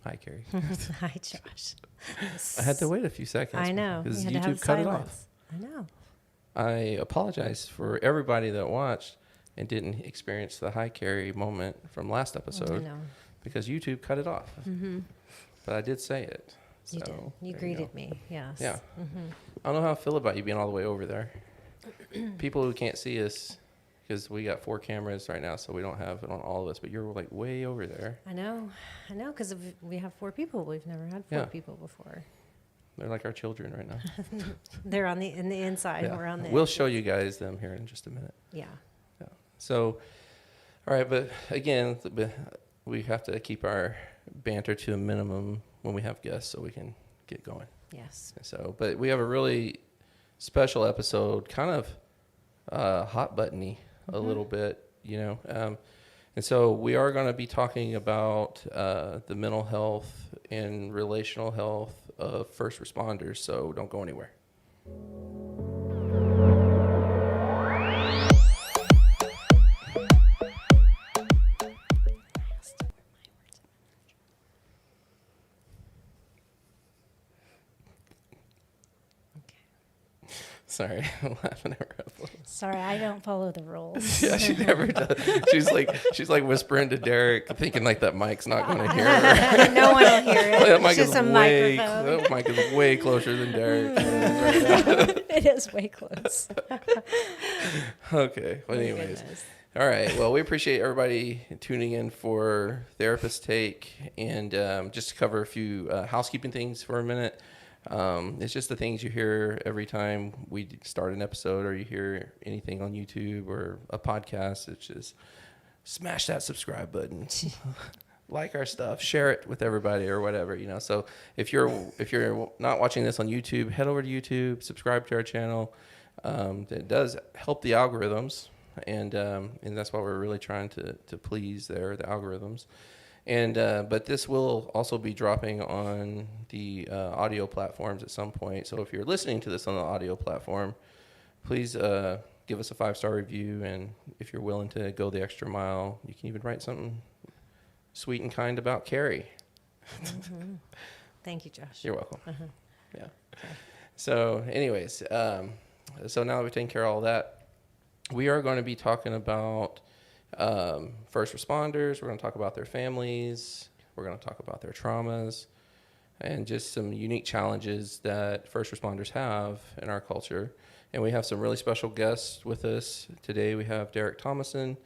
Hi, Carrie. Hi, Josh. I had to wait a few seconds. I know. Because You had to YouTube have cut it silence. off. I know. I apologize for everybody that watched and didn't experience the hi, Carrie moment from last I episode know. because YouTube cut it off. Mm-hmm. But I did say it. You So, did. You there greeted go. me. Yes. Yeah. Mm-hmm. I don't know how I feel about you being all the way over there. People who can't see us, because we got 4 cameras right now, so we don't have it on all of us, but you're like way over there. I know, because we have 4 people. We've never had 4 Yeah. people before. They're like our children right now. They're in the inside. Yeah. We're on the We'll edges. show you guys them here in just a minute. Yeah. Yeah. So, all right, but again, we have to keep our banter to a minimum when we have guests so we can get going. Yes. So, but we have a really special episode, kind of hot buttony a little bit, you know. And so we are going to be talking about the mental health and relational health of first responders. So don't go anywhere. Sorry, I'm laughing at Rebel. Sorry, I don't follow the rules. Yeah, she never does. She's like whispering to Derek, thinking like that mic's not going to hear her. No one will hear it. That mic It's just is a way, microphone. that mic is way closer than Derek. It is way close. Okay. Well, My anyways. goodness. All right. Well, we appreciate everybody tuning in for Therapist Take, and just to cover a few housekeeping things for a minute. It's just the things you hear every time we start an episode or you hear anything on YouTube or a podcast. It's just smash that subscribe button, like our stuff, share it with everybody or whatever, you know. So if you're not watching this on YouTube, head over to YouTube, subscribe to our channel. It does help the algorithms, and that's what we're really trying to please there, the algorithms. And but this will also be dropping on the audio platforms at some point. So if you're listening to this on the audio platform, please give us a 5-star review. And if you're willing to go the extra mile, you can even write something sweet and kind about Carrie. Mm-hmm. Thank you, Josh. You're welcome. Uh-huh. Yeah. Okay. So anyways, so now that we've taken care of all that, we are going to be talking about first responders. We're going to talk about their families. We're going to talk about their traumas and just some unique challenges that first responders have in our culture. And we have some really special guests with us today. We have Derek Thomason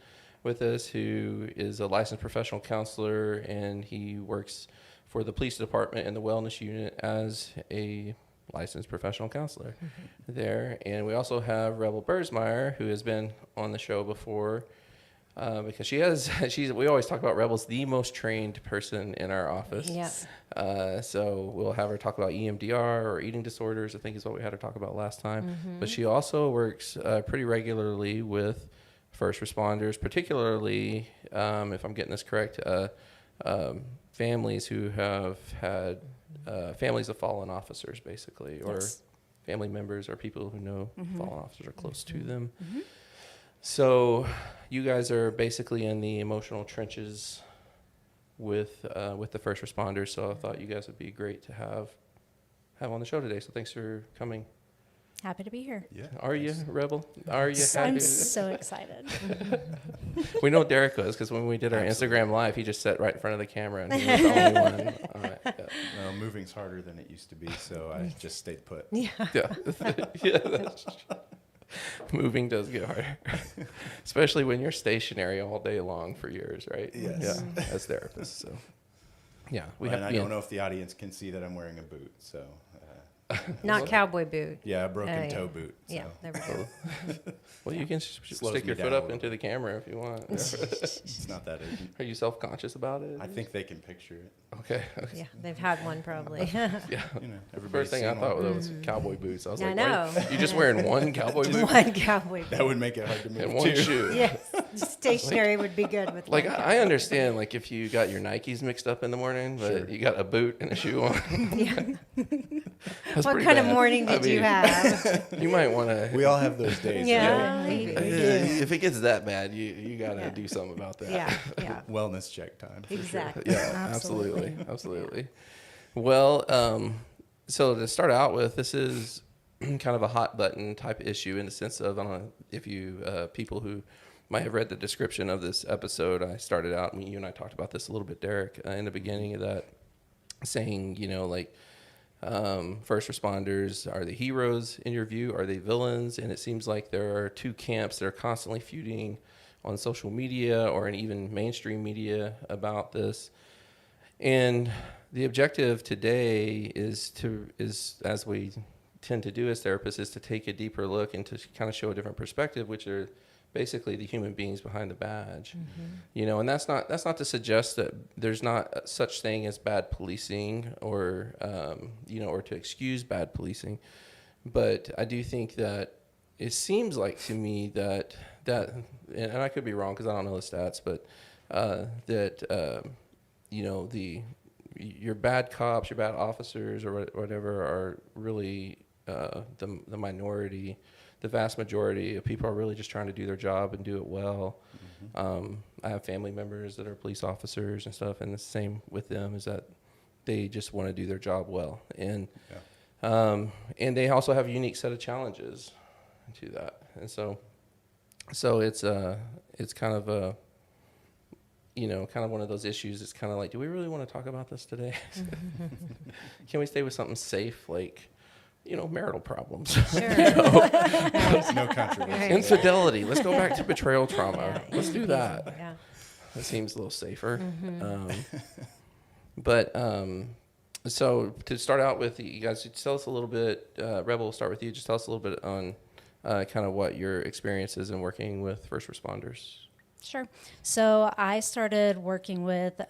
with us, who is a licensed professional counselor, and he works for the police department in the wellness unit as a licensed professional counselor there. And we also have Rebel Buersmeyer, who has been on the show before. Because we always talk about Rebel's the most trained person in our office. Yes. So we'll have her talk about EMDR or eating disorders, I think is what we had her talk about last time. Mm-hmm. But she also works pretty regularly with first responders, particularly, if I'm getting this correct, families who have had families of fallen officers, basically, or family members or people who know fallen officers are close to them. Mm-hmm. So you guys are basically in the emotional trenches with the first responders. So I thought you guys would be great to have on the show today. So thanks for coming. Happy to be here. Yeah. Are you, Rebel? Are you happy? I'm so excited. We know Derek was, because when we did our Instagram Live, he just sat right in front of the camera and he was the only one on it. Yeah. No, moving's harder than it used to be, so I just stayed put. Yeah. Yeah. Moving does get harder, especially when you're stationary all day long for years, right? Yes. Yeah, as therapists. So, yeah, we And have. I don't know if the audience can see that I'm wearing a boot, so. Not cowboy boot. Yeah, a broken toe boot. So. Yeah, there we go. Well, you can Slows stick me your down foot a up little into the camera if you want. It's not that urgent. Are you self-conscious about it? I think they can picture it. Okay. Yeah, they've had one probably. Yeah. You know, The first thing I thought was cowboy boots. I was I like, know. "Wait, you just wearing one cowboy boot One cowboy boot. That would make it hard to move and one too. shoe? Yes. Stationary would be good with Like, Lincoln. I understand, like, if you got your Nikes mixed up in the morning, but Sure. you got a boot and a shoe on. That's What pretty kind of bad. morning did you have? You might want to. We all have those days. Yeah. Right? We do. If it gets that bad, you got to Yeah. do something about that. Yeah. Wellness check time. for sure. Exactly. Yeah, absolutely. Well, so to start out with, this is kind of a hot button type issue in the sense of, I don't know if you people who might have read the description of this episode. I started out, you and I talked about this a little bit, Derek, in the beginning of that, saying, first responders, are they heroes in your view? Are they villains? And it seems like there are two camps that are constantly feuding on social media or in even mainstream media about this. And the objective today is, as we tend to do as therapists, is to take a deeper look and to kind of show a different perspective, which are basically the human beings behind the badge. And that's not to suggest that there's not such thing as bad policing or or to excuse bad policing, but I do think that it seems like to me that and I could be wrong because I don't know the stats, but your bad cops, your bad officers, or whatever are really the minority. The vast majority of people are really just trying to do their job and do it well. I have family members that are police officers and stuff, and the same with them is that they just want to do their job well. And and they also have a unique set of challenges to that. And so it's kind of a kind of one of those issues. It's kind of like, do we really want to talk about this today? Can we stay with something safe, like marital problems? Sure. No controversy. Infidelity. Let's go back to betrayal trauma. Let's do that. Yeah. That seems a little safer. But so to start out with, you guys tell us a little bit. Rebel, we'll start with you. Just tell us a little bit on kind of what your experience is in working with first responders. Sure. So I started working with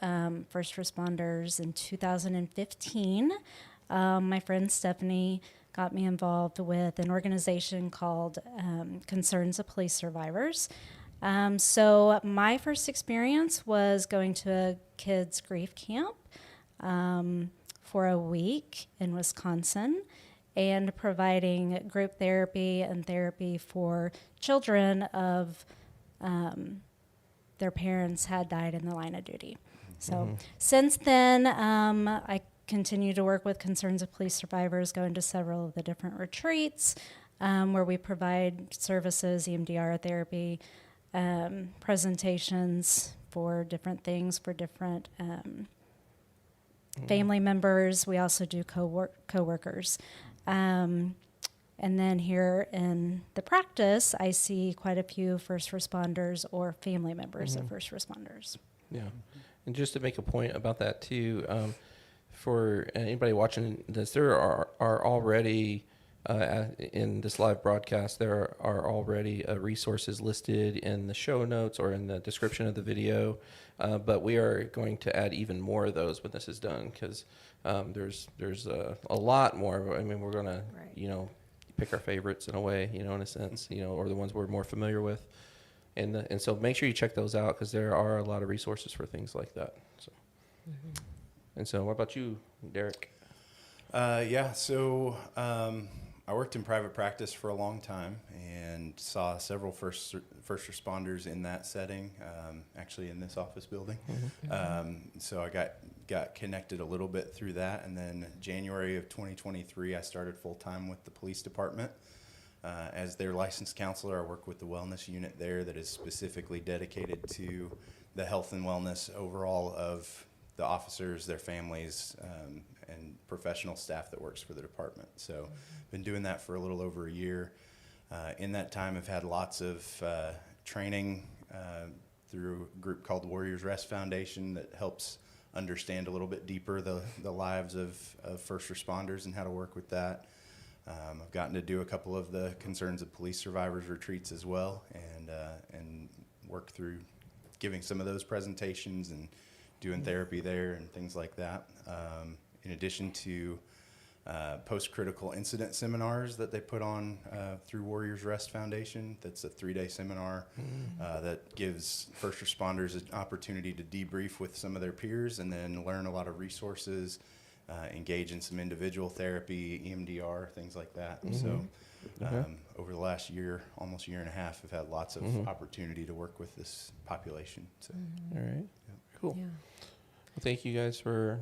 first responders in 2015. My friend Stephanie got me involved with an organization called Concerns of Police Survivors. So my first experience was going to a kids' grief camp for a week in Wisconsin and providing group therapy and therapy for children of their parents had died in the line of duty. So since then, I continue to work with Concerns of Police Survivors, go into several of the different retreats where we provide services, EMDR therapy, presentations for different things, for different family members. We also do co-workers. And then here in the practice, I see quite a few first responders or family members of first responders. Yeah. And just to make a point about that too, for anybody watching this, there are already, in this live broadcast, there are already resources listed in the show notes or in the description of the video. But we are going to add even more of those when this is done, because there's a lot more. I mean, we're going to, pick our favorites in a way, in a sense, or the ones we're more familiar with. And so make sure you check those out, because there are a lot of resources for things like that. So, And so what about you, Derek? So I worked in private practice for a long time and saw several first responders in that setting, actually in this office building. So I got connected a little bit through that, and then January of 2023, I started full-time with the police department. As their licensed counselor, I work with the wellness unit there that is specifically dedicated to the health and wellness overall of the officers, their families, and professional staff that works for the department. So been doing that for a little over a year. In that time, I've had lots of training through a group called Warriors Rest Foundation that helps understand a little bit deeper the lives of first responders and how to work with that. I've gotten to do a couple of the Concerns of Police Survivors retreats as well, and work through giving some of those presentations and doing therapy there and things like that. In addition to post-critical incident seminars that they put on through Warriors Rest Foundation. That's a 3-day seminar that gives first responders an opportunity to debrief with some of their peers and then learn a lot of resources, engage in some individual therapy, EMDR, things like that. So over the last year, almost year and a half, I've had lots of opportunity to work with this population. So. All right. Cool. Yeah. Well, thank you guys for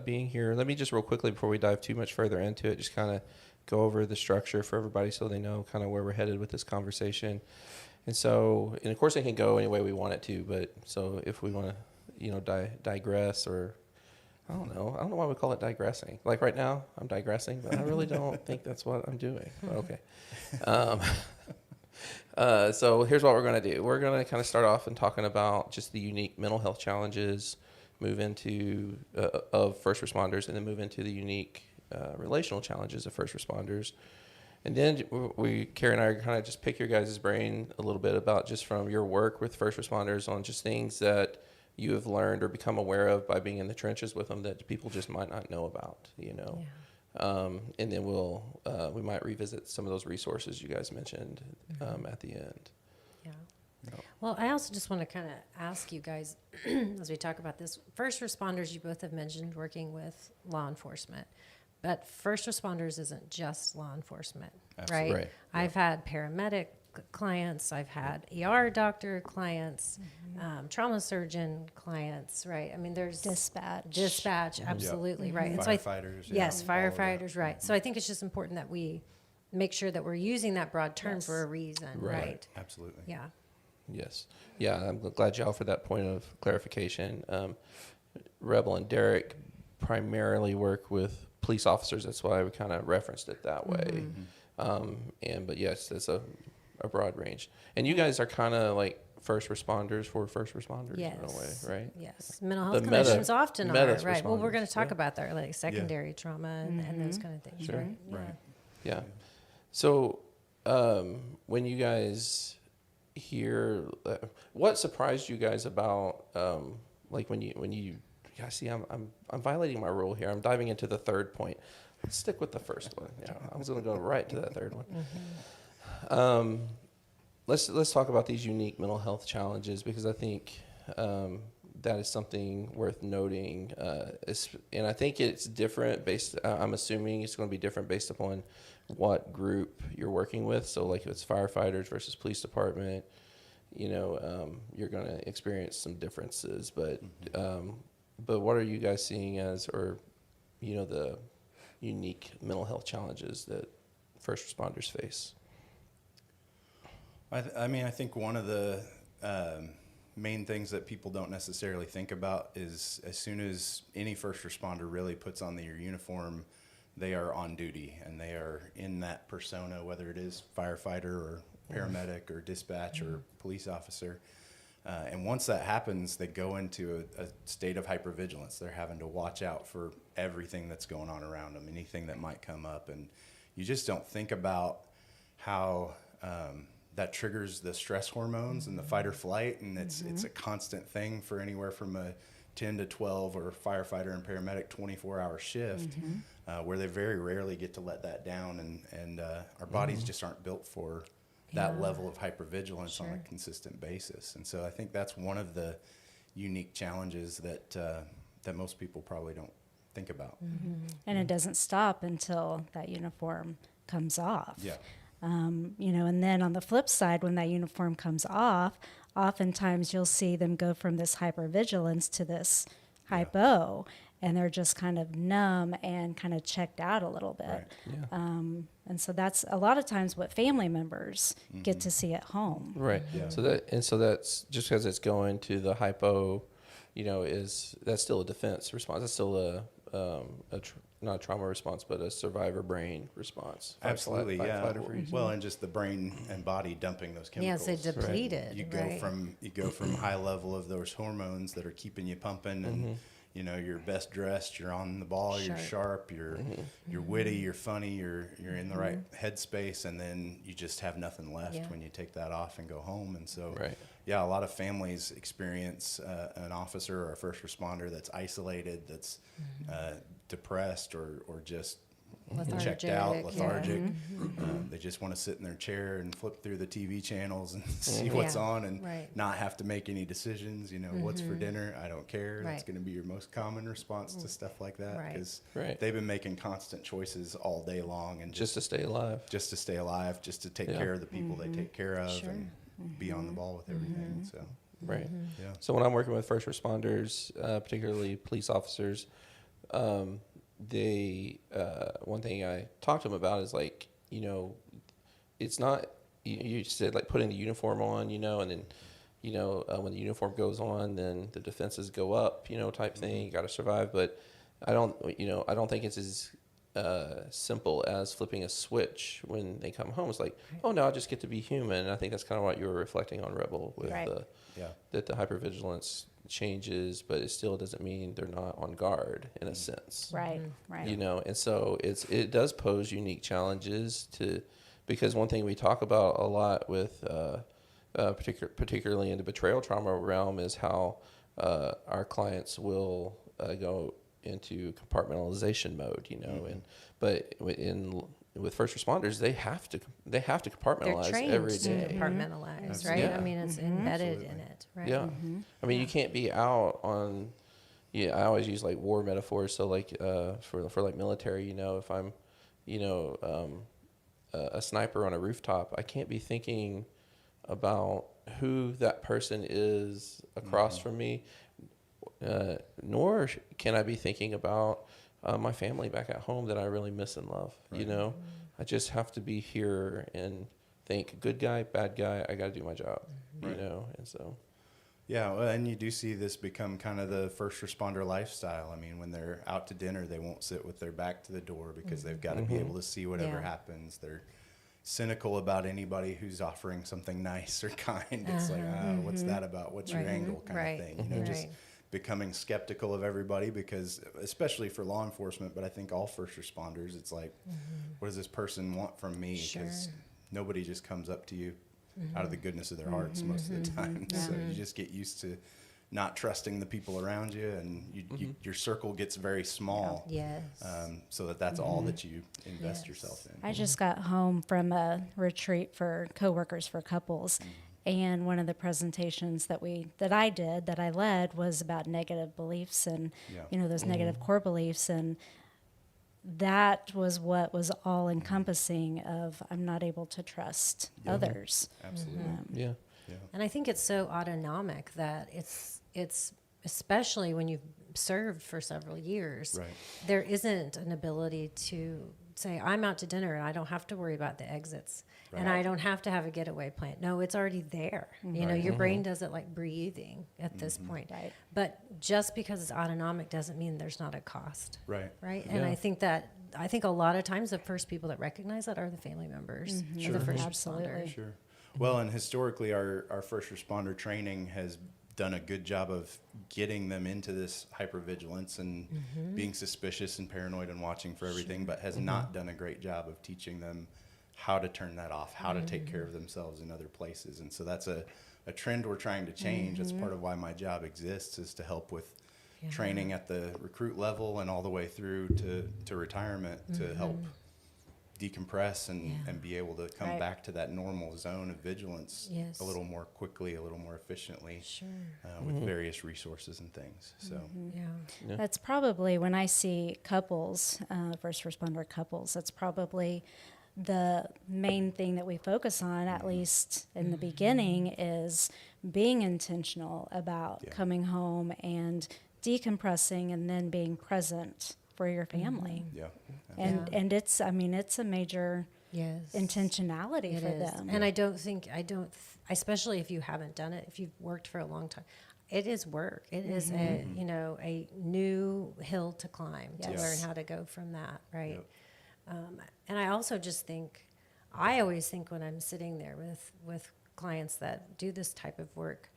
being here. Let me just real quickly before we dive too much further into it, just kind of go over the structure for everybody so they know kind of where we're headed with this conversation. And so, and of course it can go any way we want it to, but so if we want to, digress or I don't know why we call it digressing. Like right now I'm digressing, but I really don't think that's what I'm doing. But okay. So here's what we're going to do. We're going to kind of start off and talking about just the unique mental health challenges, move into of first responders, and then move into the unique relational challenges of first responders. And then Carrie and I are kind of just pick your guys' brain a little bit about just from your work with first responders on just things that you have learned or become aware of by being in the trenches with them that people just might not know about, Yeah. And then we might revisit some of those resources you guys mentioned at the end. Yeah. No. Well, I also just want to kind of ask you guys, as we talk about this, first responders, you both have mentioned working with law enforcement, but first responders isn't just law enforcement, Absolutely. right? I've had paramedic clients, I've had ER doctor clients, trauma surgeon clients, right? I mean, there's dispatch, absolutely, right? And so Firefighters. yes, all of firefighters, that. right? So I think it's just important that we make sure that we're using that broad term for a reason, right? Absolutely. Yeah. Yes. Yeah, I'm glad you offered that point of clarification. Rebel and Derek primarily work with police officers. That's why we kind of referenced it that way. But yes, that's a broad range. And you guys are kind of like first responders for first responders in a way, right? Yes. Mental The health clinicians often are, meta right? Well, we're responders, going to talk yeah. about that, like secondary trauma and those kind of things, Sure. right? Right. Yeah. So when you guys hear, what surprised you guys about, like when you yeah, see, I'm violating my rule here. I'm diving into the third point. Let's stick with the first one. Yeah, I was going to go right to that third one. Let's talk about these unique mental health challenges because I think that is something worth noting. And I think it's different based. I'm assuming it's going to be different based upon what group you're working with. So, like if it's firefighters versus police department, you're going to experience some differences. But what are you guys seeing as, or the unique mental health challenges that first responders face? I think one of the main things that people don't necessarily think about is as soon as any first responder really puts on their uniform, they are on duty and they are in that persona, whether it is firefighter or paramedic or dispatch or police officer. And once that happens, they go into a state of hypervigilance. They're having to watch out for everything that's going on around them, anything that might come up. And you just don't think about how that triggers the stress hormones and the fight or flight. And it's a constant thing for anywhere from a 10 to 12 or firefighter and paramedic 24-hour shift where they very rarely get to let that down. And our bodies just aren't built for that level of hypervigilance on a consistent basis. And so I think that's one of the unique challenges that most people probably don't think about. And it doesn't stop until that uniform comes off. Yeah. And then on the flip side, when that uniform comes off, oftentimes you'll see them go from this hypervigilance to this hypo, and they're just kind of numb and kind of checked out a little bit. Right. Yeah. And so that's a lot of times what family members get to see at home. Right. Yeah. So that's just because it's going to the hypo, that's still a defense response. That's still not a trauma response, but a survivor brain response. Absolutely, yeah. Fight or freeze. Well, and just the brain and body dumping those Yeah, chemicals. so depleted. You go from high level of those hormones that are keeping you pumping, and you're best dressed, you're on the ball, you're sharp, you're witty, you're funny, you're in the right headspace, and then you just have nothing left when you take that off and go home. And so, yeah, a lot of families experience an officer or a first responder that's isolated, that's depressed or just checked out, lethargic. They just want to sit in their chair and flip through the TV channels and see what's on and not have to make any decisions. What's for dinner? I don't care. That's going to be your most common response to stuff like that, because they've been making constant choices all day long and just to stay alive, just to take care of the people they take care of and be on the ball with everything. So So when I'm working with first responders, particularly police officers, they one thing I talk to them about is like, it's not, you said like putting the uniform on, and then when the uniform goes on, then the defenses go up, type thing. You got to survive. But I don't think it's as simple as flipping a switch when they come home. It's like, oh no, I just get to be human. And I think that's kind of what you were reflecting on, Rebel, with that the hypervigilance changes, but it still doesn't mean they're not on guard in a sense. Right. And so it does pose unique challenges because one thing we talk about a lot with particularly in the betrayal trauma realm is how our clients will go into compartmentalization mode, but with first responders, they have to compartmentalize every day. To compartmentalize, right? Yeah. I mean, it's embedded in it, right? Yeah. I mean, you can't be out on. Yeah, I always use like war metaphors. So like for like military, if I'm, a sniper on a rooftop, I can't be thinking about who that person is across from me, nor can I be thinking about my family back at home that I really miss and love. I just have to be here and think, good guy, bad guy, I got to do my job. And so. Yeah, well, and you do see this become kind of the first responder lifestyle. I mean, when they're out to dinner, they won't sit with their back to the door because they've got to be able to see whatever happens. They're cynical about anybody who's offering something nice or kind. It's like, what's that about? What's your angle kind of thing? Just becoming skeptical of everybody, because especially for law enforcement, but I think all first responders, it's like, what does this person want from me? Because nobody just comes up to you out of the goodness of their hearts most of the time. So you just get used to not trusting the people around you, and your circle gets very small. So that's all that you invest yourself in. I just got home from a retreat for coworkers for couples, and one of the presentations that I led was about negative beliefs and those negative core beliefs, and that was what was all encompassing of I'm not able to trust others. Absolutely. And I think it's so autonomic that it's especially when you've served for several years, there isn't an ability to say, I'm out to dinner and I don't have to worry about the exits and I don't have to have a getaway plan. No, it's already there. Your brain does it like breathing at this point. But just because it's autonomic doesn't mean there's not a cost. Right. And I think a lot of times the first people that recognize that are the family members of the first responder. Sure. Well, and historically, our first responder training has done a good job of getting them into this hypervigilance and being suspicious and paranoid and watching for everything, but has not done a great job of teaching them how to turn that off, how to take care of themselves in other places. And so that's a trend we're trying to change. That's part of why my job exists, is to help with training at the recruit level and all the way through to retirement, to help decompress and be able to come back to that normal zone of vigilance a little more quickly, a little more efficiently, with various resources and things. So that's probably, when I see couples, first responder couples, that's probably the main thing that we focus on, at least in the beginning, is being intentional about coming home and decompressing and then being present for your family. And it's a major intentionality for them. And I don't, especially if you haven't done it, if you've worked for a long time, it is work. It is a new hill to climb to learn how to go from that, right? And I also just think, I always think when I'm sitting there with clients that do this type of work,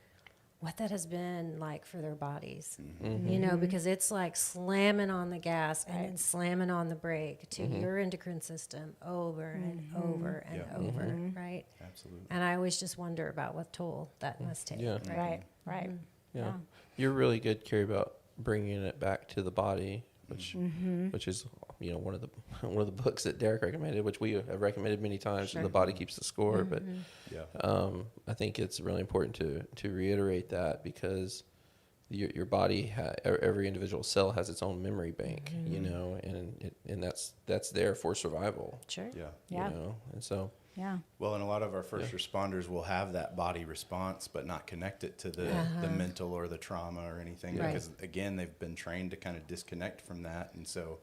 what that has been like for their bodies, Mm-hmm. you know, because it's like slamming on the gas and then slamming on the brake to your endocrine system over and over and over, right? Absolutely. And I always just wonder about what toll that must take. Yeah. Right. Right. Yeah. You're really good, Carrie, about bringing it back to the body, which is, you know, one of the books that Derek recommended, which we have recommended many times. Sure. The body keeps the score, but Yeah. I think it's really important to reiterate that, because your body, every individual cell has its own memory bank, you know, and that's there for survival. Sure. Yeah. Yeah. You know, and so. Yeah. Well, and a lot of our first responders will have that body response, but not connect it to the mental or the trauma or anything, Right. because again, they've been trained to kind of disconnect from that, and so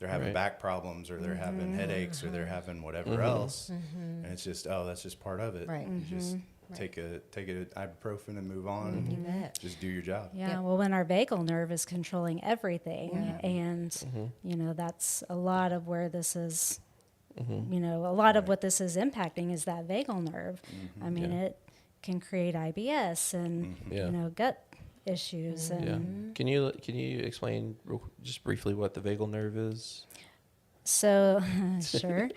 they're having Right. back problems, or they're having headaches, or they're having whatever else, and it's just, oh, that's just part of it. Right. You just take a ibuprofen and move on. You And bet. just do your job. Yeah, Yep. well, when our vagal nerve is controlling everything, and you know, that's a lot of where this is. You know, a lot of what this is impacting is that vagal nerve. I mean, it can create IBS and Yeah. you know, gut issues and Yeah. Can you explain just briefly what the vagal nerve is? so sure.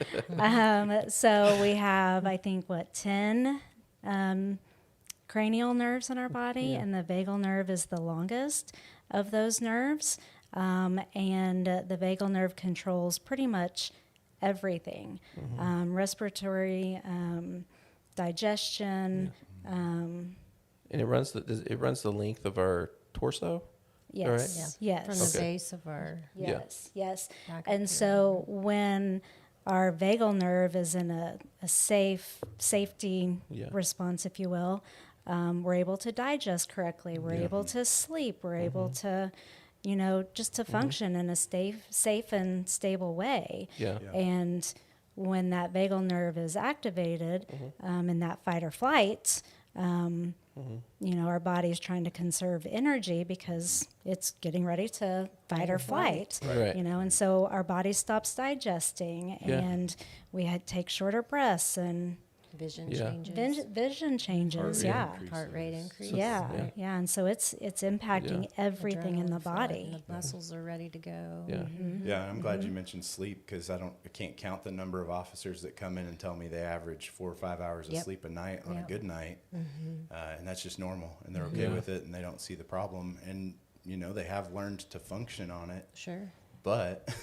So we have, I think, 10 cranial nerves in our body, and the vagal nerve is the longest of those nerves. And the vagal nerve controls pretty much everything, respiratory, digestion. And it runs the length of our torso. Yes, Yeah. yes. From the Okay. base of our Yes, yes. back up And here. so when our vagal nerve is in a safety Yeah. response, if you will, we're able to digest correctly. We're able to sleep. We're able to, you know, just to function in a safe and stable way. Yeah. Yeah. And when that vagal nerve is activated in that fight or flight, you know, our body is trying to conserve energy because it's getting ready to fight or flight. Right. You know, and so our body stops digesting, Yeah. and we take shorter breaths and vision Yeah. changes, vision changes. rate Yeah. increases. heart rate increase. Yeah, yeah, and so it's impacting everything in the Adrenaline flood, body. and the muscles are ready to go. Yeah. Yeah, and I'm glad you mentioned sleep, because I can't count the number of officers that come in and tell me they average 4 or 5 hours of Yep. sleep a night on Yep. a good night, and that's just normal, and they're okay Yeah. with it, and they don't see the problem, and you know, they have learned to function on it, Sure. but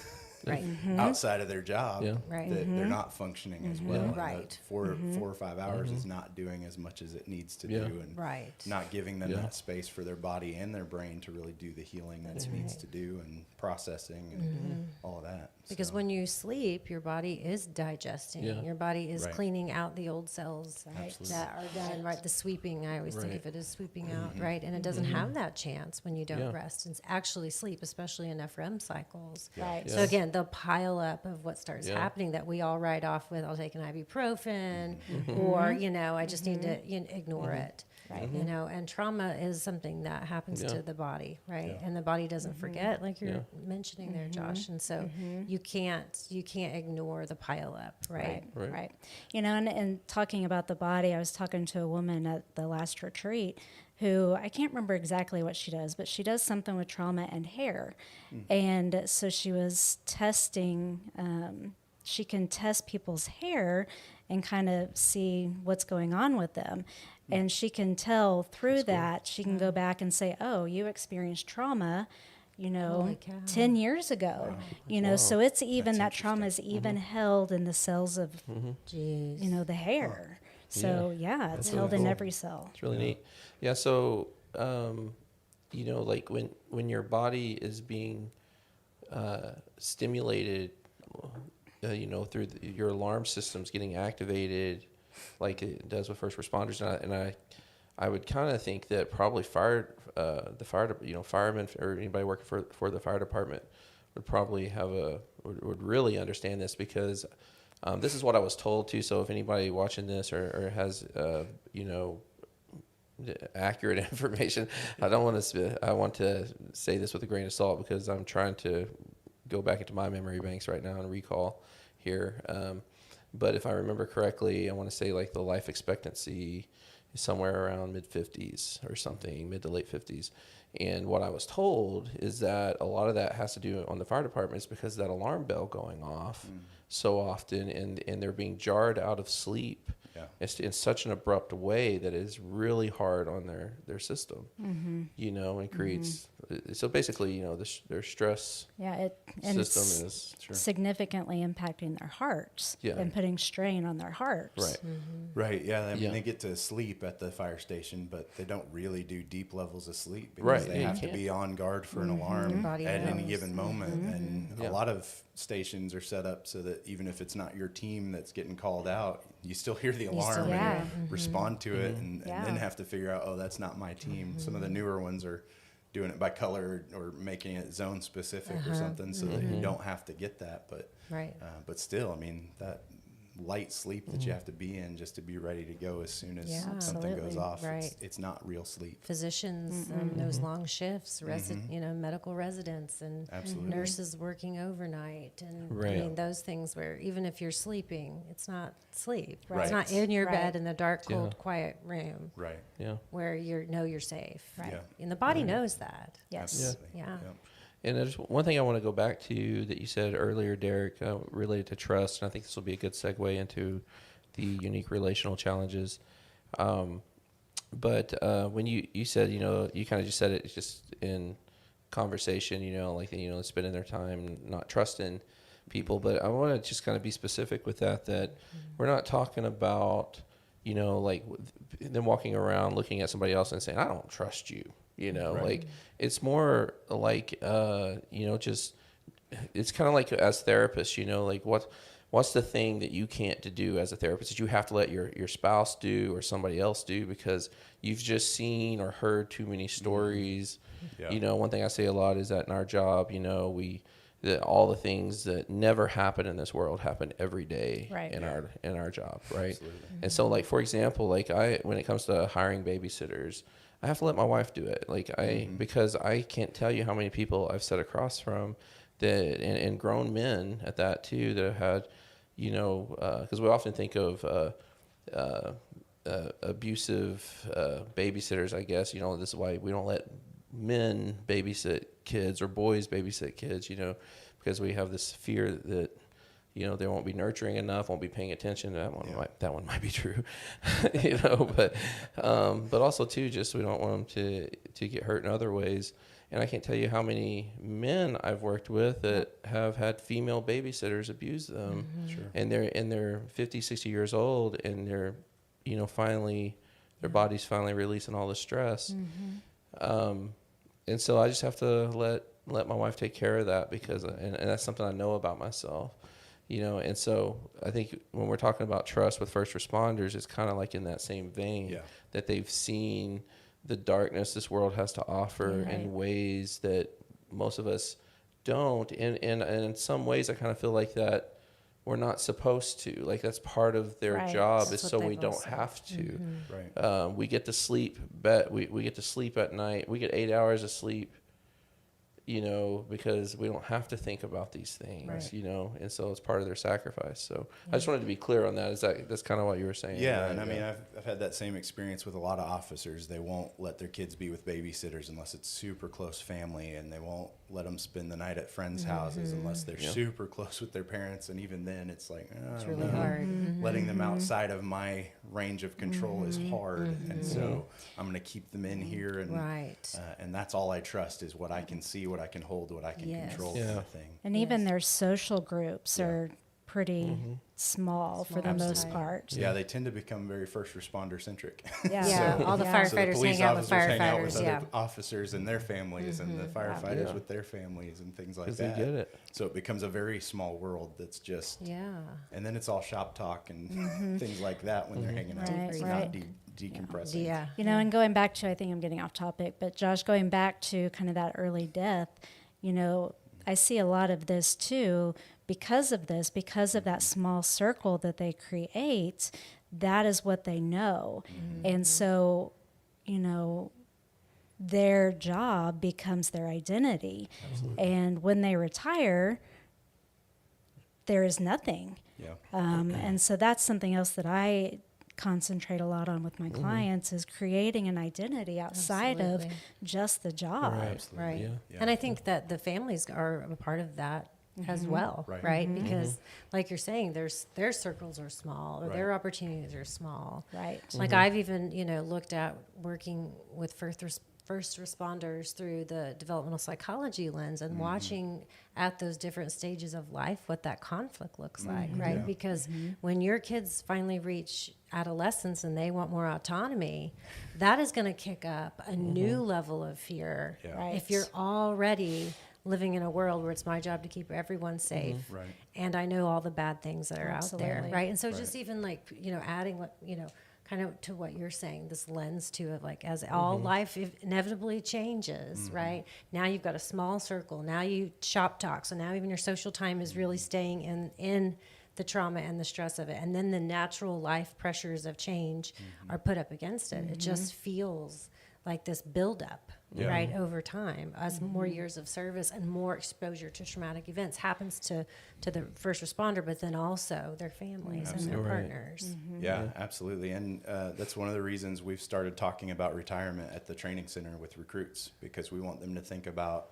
Right. outside of their job, Yeah. Right. that they're not functioning as well. And Right. that 4 or 5 hours is not doing as much as it needs to Yeah. do, and Right. not giving them Yeah. that space for their body and their brain to really do the healing that it needs to do, and processing and all of that. Because So, when you sleep, your body is digesting. Yeah. Your body is Right. cleaning out the old cells Absolutely. that are done, right? The sweeping, I always think Right. of it as sweeping out, right? And it doesn't have that chance when you don't Yeah. rest and actually sleep, especially enough REM cycles. Right. So again, the pile up of what starts Yeah. happening that we all write off with, I'll take an ibuprofen, or, you know, I just need to ignore it. Right. You know, and trauma is something that happens Yeah. to the body, right? Yeah. And the body doesn't forget, like you're Yeah. mentioning there, Josh. And so you can't ignore the pile up, right? Right, Right. right. You know, and talking about the body, I was talking to a woman at the last retreat who, I can't remember exactly what she does, but she does something with trauma and hair. And so she was testing, she can test people's hair and kind of see what's going on with them. And she can tell through that, she can go back and say, oh, you experienced trauma, you know, Holy cow. 10 years ago. You know, so it's even, that That's trauma is even held in the cells of, Jeez. you know, the hair. So yeah, it's That's held really in cool. every cell. It's really neat. Yeah. So, you know, like when your body is being stimulated, you know, through your alarm system's getting activated, like it does with first responders, and I would kind of think that probably firemen or anybody working for the fire department would probably would really understand this, because this is what I was told too. So if anybody watching this or has you know, accurate information, I want to say this with a grain of salt, because I'm trying to go back into my memory banks right now and recall here. But if I remember correctly, I want to say like the life expectancy somewhere around mid-50s or something, mid to late 50s. And what I was told is that a lot of that has to do on the fire department is because of that alarm bell going off so often, and they're being jarred out of sleep. Yeah. It's in such an abrupt way that is really hard on their system, and creates, so basically, their stress And system it's is significantly impacting their hearts and putting strain on their hearts. right. Right. Yeah. I mean, Yeah. they get to sleep at the fire station, but they don't really do deep levels of sleep because Right. they Yeah, have you to can't. be on guard for an alarm Your at body any knows. given moment. And Yeah. a lot of stations are set up so that even if it's not your team that's getting called out, you still hear the alarm still and hear respond to it, and Yeah. then have to figure out, oh, that's not my team. Some of the newer ones are doing it by color or making it zone specific or something so that you don't have to get that. Right. But still, I mean, that light sleep that you have to be in just to be ready to go as soon as Yeah, something goes absolutely. off. Right. It's not real sleep. Physicians, those long shifts, medical residents and Absolutely. nurses working overnight. And I Right. mean, those things where even if you're sleeping, it's not sleep. Right. It's not in your Right. bed in the dark, cold, Yeah. quiet room Right. Yeah. where you're safe. Right. Yeah. And the body knows that. Yes. Absolutely. Yeah. Yep. And there's one thing I want to go back to that you said earlier, Derek, related to trust, and I think this will be a good segue into the unique relational challenges. But when you said, you kind of just said it just in conversation, spending their time not trusting people. But I want to just kind of be specific with that we're not talking about, like them walking around looking at somebody else and saying, I don't trust you. Right. Like it's more like, just, it's kind of like as therapists, like what's the thing that you can't do as a therapist that you have to let your spouse do or somebody else do because you've just seen or heard too many stories. Yeah. One thing I say a lot is that in our job, that all the things that never happen in this world happen every day Right. in our job, right? Absolutely. And so, like, for example, like when it comes to hiring babysitters, I have to let my wife do it. Like because I can't tell you how many people I've sat across from that, and grown men at that too, that have had, because we often think of abusive babysitters, I guess. This is why we don't let men babysit kids or boys babysit kids, because we have this fear that, they won't be nurturing enough, won't be paying attention. That one might be true, but also too, just we don't want them to get hurt in other ways. And I can't tell you how many men I've worked with that have had female babysitters abuse them, Sure. and they're 50, 60 years old, and they're, finally, their body's finally releasing all the stress. And so I just have to let my wife take care of that because, and that's something I know about myself. And so I think when we're talking about trust with first responders, it's kind of like in that same vein that they've seen the darkness this world has to offer in ways that most of us don't. And in some ways, I kind of feel like that we're not supposed to. Like that's part of their Right. job That's is what so they've we don't also- have to. Right. We get to sleep. We get to sleep at night. We get 8 hours of sleep. Because we don't have to think about these things, Right. and so it's part of their sacrifice. So I just wanted to be clear on that. That's kind of what you were saying? Yeah, right? and I mean, I've had that same experience with a lot of officers. They won't let their kids be with babysitters unless it's super close family, and they won't let them spend the night at friends' houses unless they're super close with their parents. And even then, it's like, It's I don't really know. hard. Letting them outside of my range of control is hard, and so I'm going to keep them in here, and Right. and that's all I trust is what I can see, what I can hold, what I can Yes. control, Yeah. kind of thing. And even their social groups are pretty small for the Small. most Absolutely. part. Yeah, they tend to become very first responder centric. Yeah. Yeah, So- all the Yeah. So the firefighters police hang out with officers hang out with firefighters. other Yeah. officers and their families, and the firefighters Yeah. with their families and things like 'Cause that. they get it. So it becomes a very small world that's just, Yeah. and then it's all shop talk and things like that when they're hanging out. Right, It's right. not decompressing. Yeah. You know, and going back to, I think I'm getting off topic, but Josh, going back to kind of that early death, I see a lot of this too because of this, because of that small circle that they create. That is what they know. And so, their job becomes their identity. And when they retire, there is nothing. Yeah. And so that's something else that I concentrate a lot on with my clients is creating an identity outside of just the job. Right. Yeah. And I think that the families are a part of that as well, right? Because like you're saying, their circles are small or their opportunities are small. Right. Like I've even, looked at working with first responders through the developmental psychology lens and watching at those different stages of life what that conflict looks like, right? Yeah. Because when your kids finally reach adolescence and they want more autonomy, that is going to kick up a new level of fear. Yeah. Right. If you're already living in a world where it's my job to keep everyone safe, Right. and I know all the bad things that are out there, Absolutely. right? And so just even like, adding what, kind of to what you're saying, this lens to it, like as all life inevitably changes, right? Now you've got a small circle. Now you shop talk. So now even your social time is really staying in the trauma and the stress of it. And then the natural life pressures of change are put up against it. It just feels like this buildup, right, over time, as more years of service and more exposure to traumatic events happens to the first responder, but then also their families and their partners. Yeah, absolutely. And that's one of the reasons we've started talking about retirement at the training center with recruits, because we want them to think about,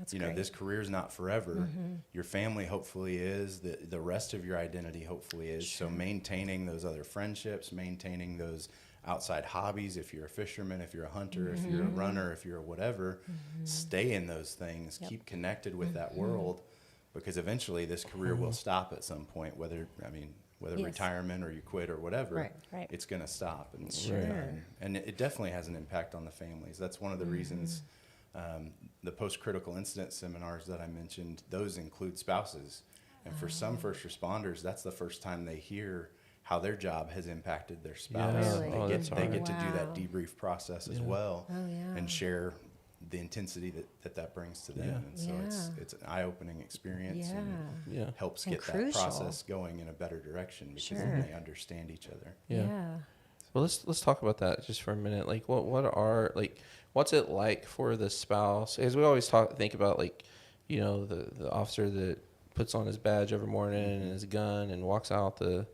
Great. this career is not forever. Your family hopefully is, the rest of your identity hopefully is. So maintaining those other friendships, maintaining those outside hobbies, if you're a fisherman, if you're a hunter, if you're a runner, if you're a whatever, stay in those things, keep connected with that world, because eventually this career will stop at some point, whether retirement or you quit or whatever, Right. it's going to stop. And, Sure. and it definitely has an impact on the families. That's one of the reasons the post-critical incident seminars that I mentioned, those include spouses. And for some first responders, that's the first time they hear how their job has impacted their spouse. Yeah. Really? They get to do Wow. that debrief process as well, Oh, yeah. and share the intensity that brings to them. Yeah. And so it's an eye-opening experience and helps And get that crucial. process going in a better direction, because Sure. then they understand each other. Yeah. Well, let's talk about that just for a minute. Like, what's it like for the spouse? As we always think about, like, the officer that puts on his badge every morning and his gun and walks out the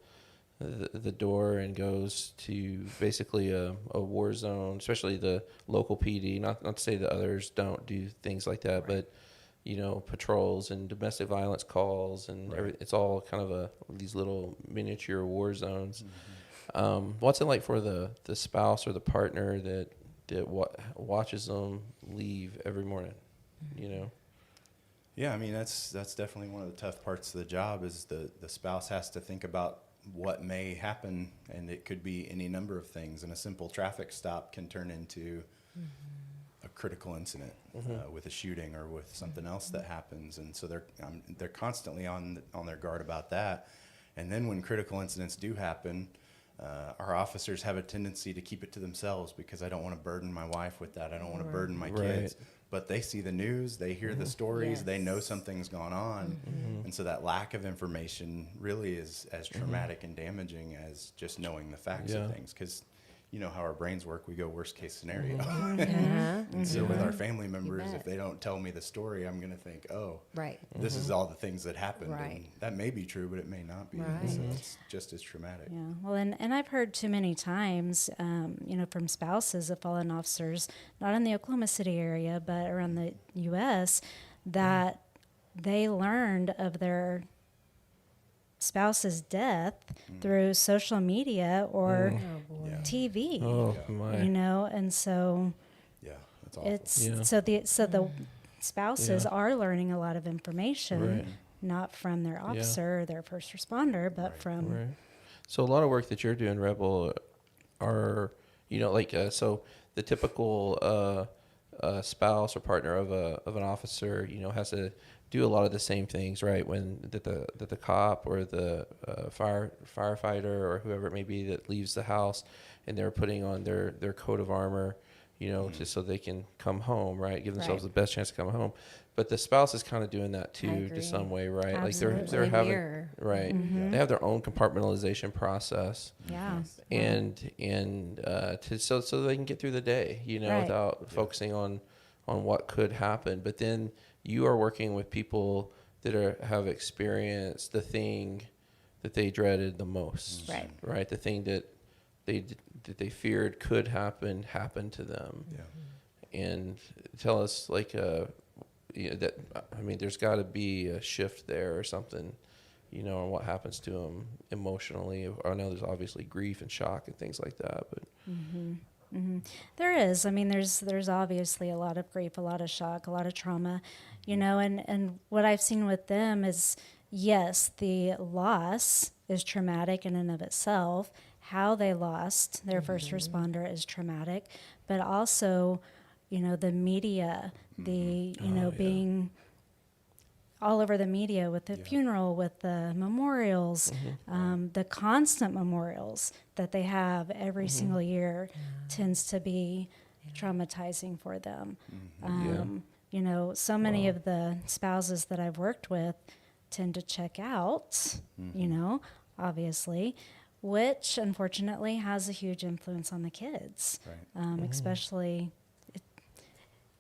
door and goes to basically a war zone, especially the local PD. Not to say that others don't do things like that, but patrols and domestic violence calls and it's all kind of these little miniature war zones. What's it like for the spouse or the partner that watches them leave every morning? Yeah, I mean, that's definitely one of the tough parts of the job, is the spouse has to think about what may happen, and it could be any number of things. And a simple traffic stop can turn into a critical incident with a shooting or with something else that happens. And so they're constantly on their guard about that. And then when critical incidents do happen, our officers have a tendency to keep it to themselves, because I don't want to burden my wife with that. I don't want to burden my kids. But they see the news, they hear the stories, they know something's gone on. And so that lack of information really is as traumatic and damaging as just knowing the facts of things. Because you know how our brains work, we go worst case scenario. And so with our family members, if they don't tell me the story, I'm going to think, this is all the things that happened. And that may be true, but it may not be. So it's just as traumatic. Yeah. Well, and I've heard too many times, from spouses of fallen officers, not in the Oklahoma City area, but around the U.S., that they learned of their spouse's death through social media or TV. Oh my! And so that's awful. it's so the spouses are learning a lot of information, not from their officer or their first responder, but from. Right. So a lot of work that you're doing, Rebel, are so the typical spouse or partner of an officer, has to do a lot of the same things, right? When the cop or the firefighter or whoever it may be that leaves the house, and they're putting on their coat of armor, just so they can come home, right? Give themselves the best chance to come home. But the spouse is kind of doing that too, to some way, right? Absolutely. Like they're having Mirror. they have their own compartmentalization process. Yeah. And so they can get through the day, without focusing on what could happen. But then you are working with people that have experienced the thing that they dreaded the most, right? The thing that that they feared could happen to them. And tell us like that, I mean, there's got to be a shift there or something, on what happens to them emotionally. I know there's obviously grief and shock and things like that, but There is. I mean, there's obviously a lot of grief, a lot of shock, a lot of trauma, and what I've seen with them is, yes, the loss is traumatic in and of itself. How they lost their first responder is traumatic, but also, the media, being all over the media with the funeral, with the memorials, the constant memorials that they have every single year tends to be traumatizing for them. So many of the spouses that I've worked with tend to check out, obviously, which unfortunately has a huge influence on the kids, especially.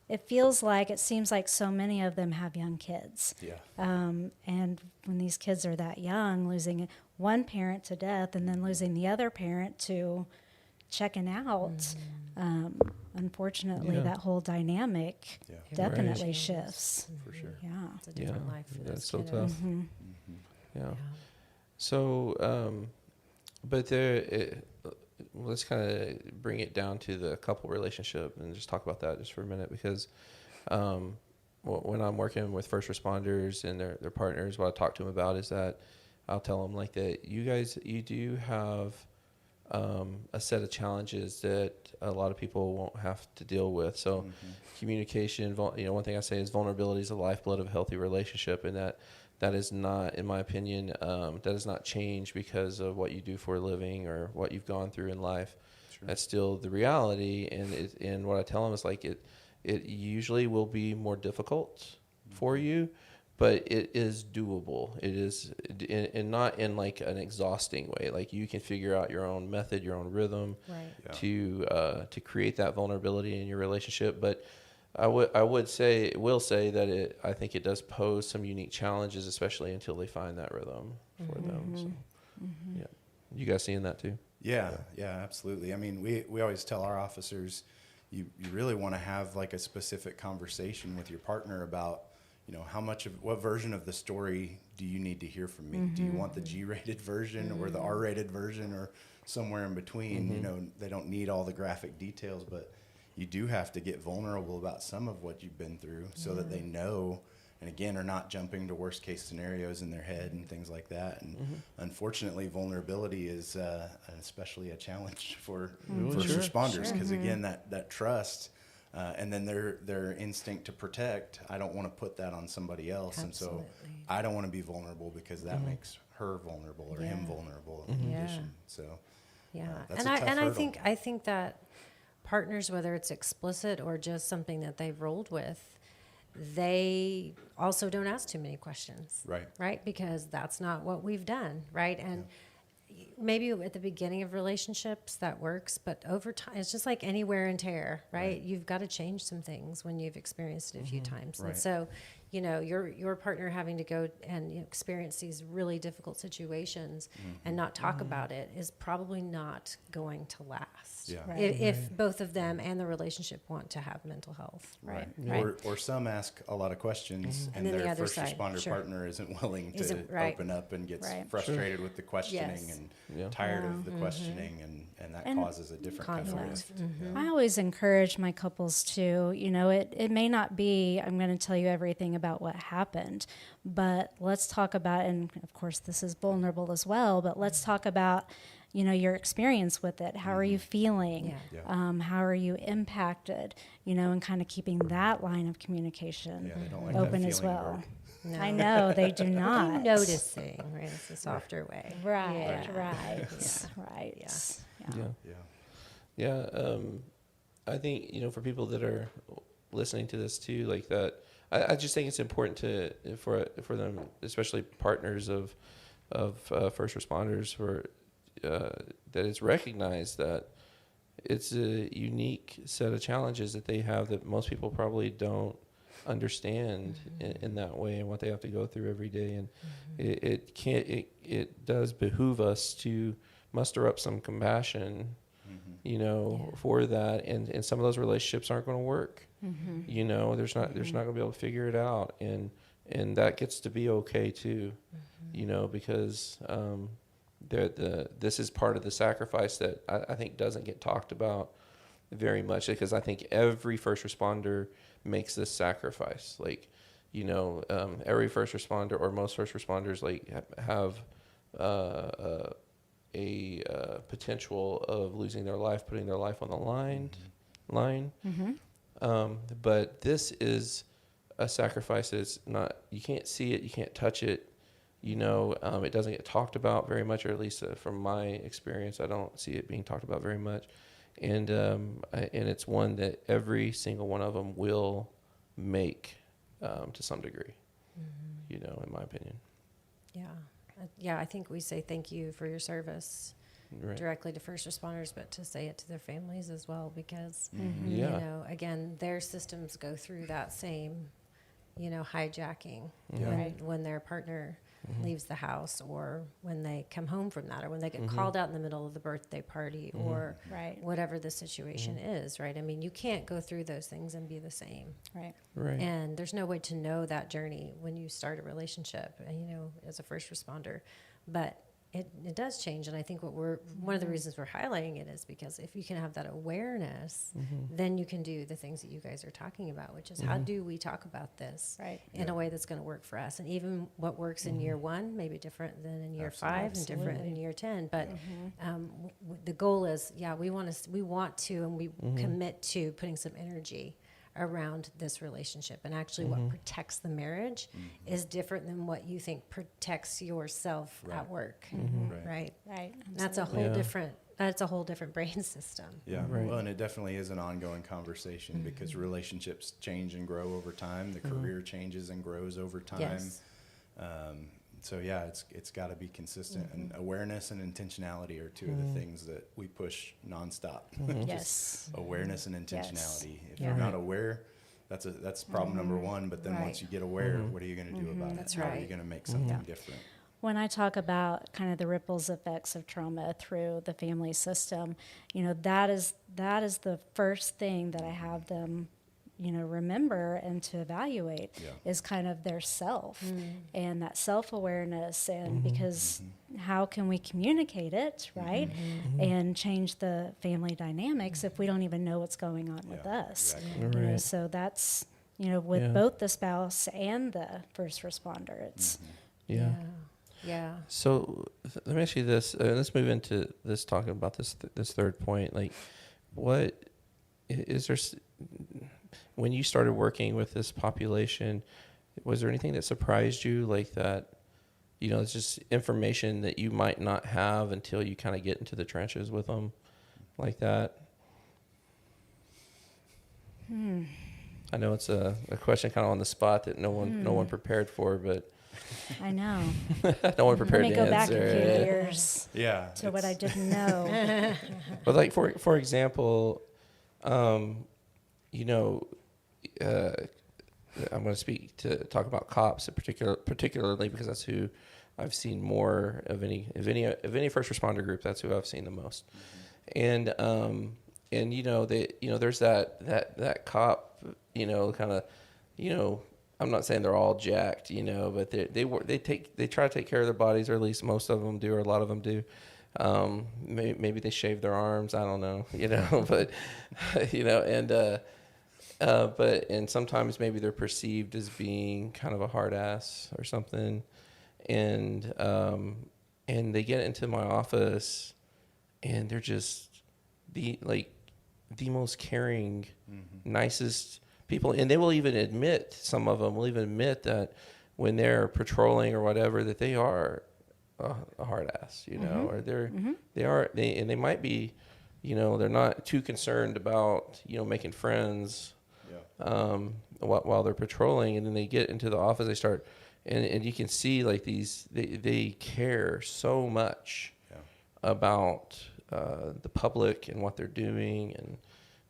It seems like so many of them have young kids. And when these kids are that young, losing one parent to death and then losing the other parent to checking out, unfortunately, that whole dynamic definitely shifts. For sure. Yeah. It's a different life for that's those so kiddos. tough. So, but let's kind of bring it down to the couple relationship and just talk about that just for a minute, because when I'm working with first responders and their partners, what I talk to them about is that I'll tell them like that you do have a set of challenges that a lot of people won't have to deal with. So communication, one thing I say is vulnerability is the lifeblood of a healthy relationship, and that is not, in my opinion, that does not change because of what you do for a living or what you've gone through in life. Sure. That's still the reality, and what I tell them is like it usually will be more difficult for you, but it is doable. It is, and not in like an exhausting way. Like you can figure out your own method, your own rhythm, to create that vulnerability in your relationship. But I will say that I think it does pose some unique challenges, especially until they find that rhythm for them. So, yeah, you guys seeing that too? Yeah, absolutely. I mean, we always tell our officers, you really want to have like a specific conversation with your partner about, what version of the story do you need to hear from me? Do you want the G-rated version or the R-rated version or somewhere in between? They don't need all the graphic details, but you do have to get vulnerable about some of what you've been through so that they know, and again, are not jumping to worst case scenarios in their head and things like that. And unfortunately, vulnerability is especially a challenge for first responders, because again, that trust and then their instinct to protect, I don't want to put that on somebody else. Absolutely. And so I don't want to be vulnerable because that makes her vulnerable or him vulnerable in addition. So that's a tough hurdle. I think that partners, whether it's explicit or just something that they've rolled with, they also don't ask too many questions. Right? Because that's not what we've done. Right? And maybe at the beginning of relationships that works, but over time, it's just like any wear and tear, right? You've got to change some things when you've experienced it a few times. And so, your partner having to go and experience these really difficult situations and not talk about it is probably not going to last. If both of them and the relationship want to have mental health. Right. Or some ask a lot of questions and then their the other first side, responder partner isn't willing to open up and gets frustrated with the questioning and tired of the questioning, and that causes a different kind of risk. I always encourage my couples to, it may not be, I'm going to tell you everything about what happened, but let's talk about, and of course this is vulnerable as well, but let's talk about, your experience with it. How are you feeling? How are you impacted? And kind of keeping that line of communication They don't like open that as feeling well. word. No. I know they do not. Noticing, right? It's a softer way. Right. I think for people that are listening to this too, like that, I just think it's important for them, especially partners of first responders, that it's recognized that it's a unique set of challenges that they have that most people probably don't understand in that way, and what they have to go through every day. And it does behoove us to muster up some compassion, you know, for that. And some of those relationships aren't going to work. You know, there's not going to be able to figure it out. And that gets to be okay too, you know, because this is part of the sacrifice that I think doesn't get talked about very much, because I think every first responder makes this sacrifice. Like, you know, every first responder, or most first responders, like have a potential of losing their life, putting their life on the line. But this is a sacrifice that's not, you can't see it, you can't touch it, you know. It doesn't get talked about very much, or at least from my experience, I don't see it being talked about very much. And it's one that every single one of them will make to some degree, you know, in my opinion. Yeah, I think we say thank you for your service directly to first responders, but to say it to their families as well, because, you know, again, their systems go through that same, you know, hijacking, right? When their partner leaves the house, or when they come home from that, or when they get called out in the middle of the birthday party, or whatever the situation is, right? I mean, you can't go through those things and be the same. Right. And there's no way to know that journey when you start a relationship, you know, as a first responder. But it does change, and I think one of the reasons we're highlighting it is because if you can have that awareness, then you can do the things that you guys are talking about, which is how do we talk about this in a way that's going to work for us, and even what works in year 1 may be different than in year 5 and different in year 10. But the goal is, we want to, and we commit to putting some energy around this relationship, and actually what protects the marriage is different than what you think protects yourself at work. Right. That's a whole different brain system. Well, and it definitely is an ongoing conversation, because relationships change and grow over time. The career changes and grows over time. So it's got to be consistent, and awareness and intentionality are two of the things that we push nonstop. Just awareness and intentionality. If you're not aware, that's problem number 1. But then once you get aware, what are you going to do about it? How are you going to make something different? When I talk about kind of the ripples effects of trauma through the family system, you know, that is the first thing that I have them, you know, remember and to evaluate is kind of their self and that self-awareness, and because how can we communicate it, right? And change the family dynamics if we don't even know what's going on with us. Exactly. You know, so that's, you know, with both the spouse and the first responder, it's So let me ask you this. Let's move into this, talking about this third point. Like, what is there? When you started working with this population, was there anything that surprised you, like that? You know, it's just information that you might not have until you kind of get into the trenches with them, like that. I know it's a question kind of on the spot that no one prepared for, but. I know. No one prepared to answer. Let me go back a few years to what I didn't know. But like for example, you know, I'm going to talk about cops particularly because that's who I've seen more of any first responder group. That's who I've seen the most. And you know, there's that cop, you know, kind of, you know, I'm not saying they're all jacked, you know, but they try to take care of their bodies, or at least most of them do, or a lot of them do. Maybe they shave their arms. I don't know, you know, but you know, and sometimes maybe they're perceived as being kind of a hard ass or something, and they get into my office, and they're just the most caring, nicest people, and they will even admit, some of them will even admit that when they're patrolling or whatever, that they are a hard ass, you know, or they might be, you know, they're not too concerned about, you know, making friends while they're patrolling, and then they get into the office, they start, and you can see like they care so much about the public and what they're doing,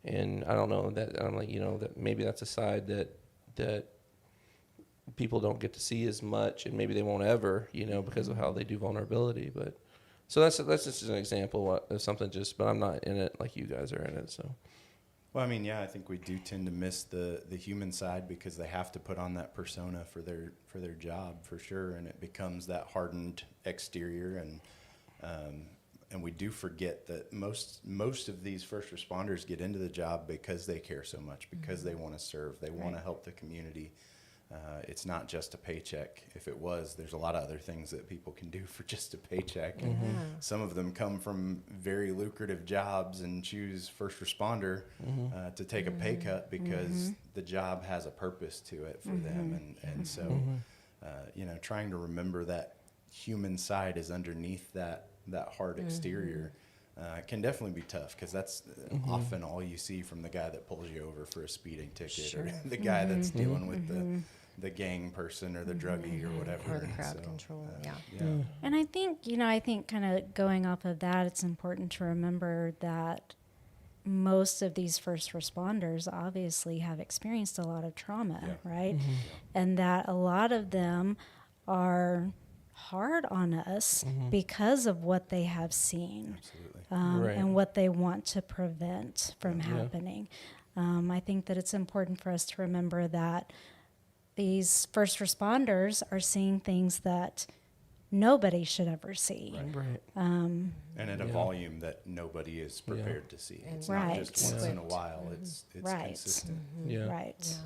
and I don't know, that I'm like, you know, that maybe that's a side that people don't get to see as much, and maybe they won't ever, you know, because of how they do vulnerability. But So that's just an example of something. But I'm not in it like you guys are in it. So. Well, I mean, yeah, I think we do tend to miss the human side because they have to put on that persona for their job for sure, and it becomes that hardened exterior, and we do forget that most of these first responders get into the job because they care so much, because they want to serve, they want to help the community. It's not just a paycheck. If it was, there's a lot of other things that people can do for just a paycheck. And some of them come from very lucrative jobs and choose first responder to take a pay cut because the job has a purpose to it for them. And so, trying to remember that human side is underneath that hard exterior can definitely be tough, because that's often all you see from the guy that pulls you over for a speeding ticket, or the guy that's dealing with the gang person or the druggie or whatever. Or the crowd control, And I think kind of going off of that, it's important to remember that most of these first responders obviously have experienced a lot of trauma, right? And that a lot of them are hard on us because of what they have seen. And what they want to prevent from happening. I think that it's important for us to remember that these first responders are seeing things that nobody should ever see. Right. And at a volume that nobody is prepared to see. It's not just once in a while. It's consistent. Right.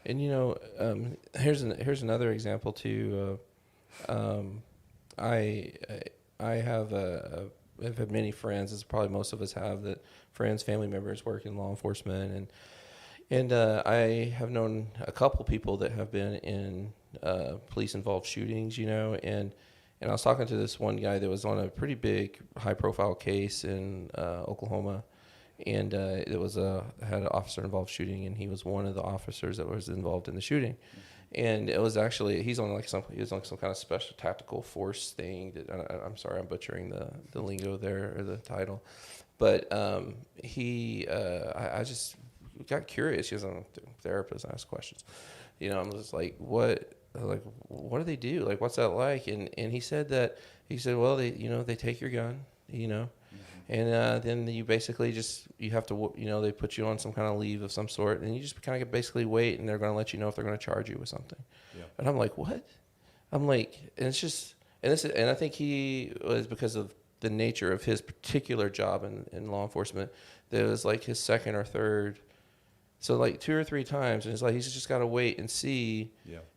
And here's another example too. I've had many friends, as probably most of us have, that friends, family members work in law enforcement, and I have known a couple people that have been in police-involved shootings, and I was talking to this one guy that was on a pretty big, high-profile case in Oklahoma, and it was had an officer-involved shooting, and he was one of the officers that was involved in the shooting. And it was actually, he was on some kind of special tactical force thing. I'm sorry, I'm butchering the lingo there, or the title. But I just got curious. He was a therapist. I asked questions. I'm just like, what do they do? Like, what's that like? And he said, well, they take your gun, and then you basically you have to, they put you on some kind of leave of some sort, and you just kind of basically wait, and they're going to let you know if they're going to charge you with something. Yeah. And I'm like, what? I'm like, and it's just, and I think he was, because of the nature of his particular job in law enforcement, that it was like his second or third. So like 2 or 3 times, and it's like he's just got to wait and see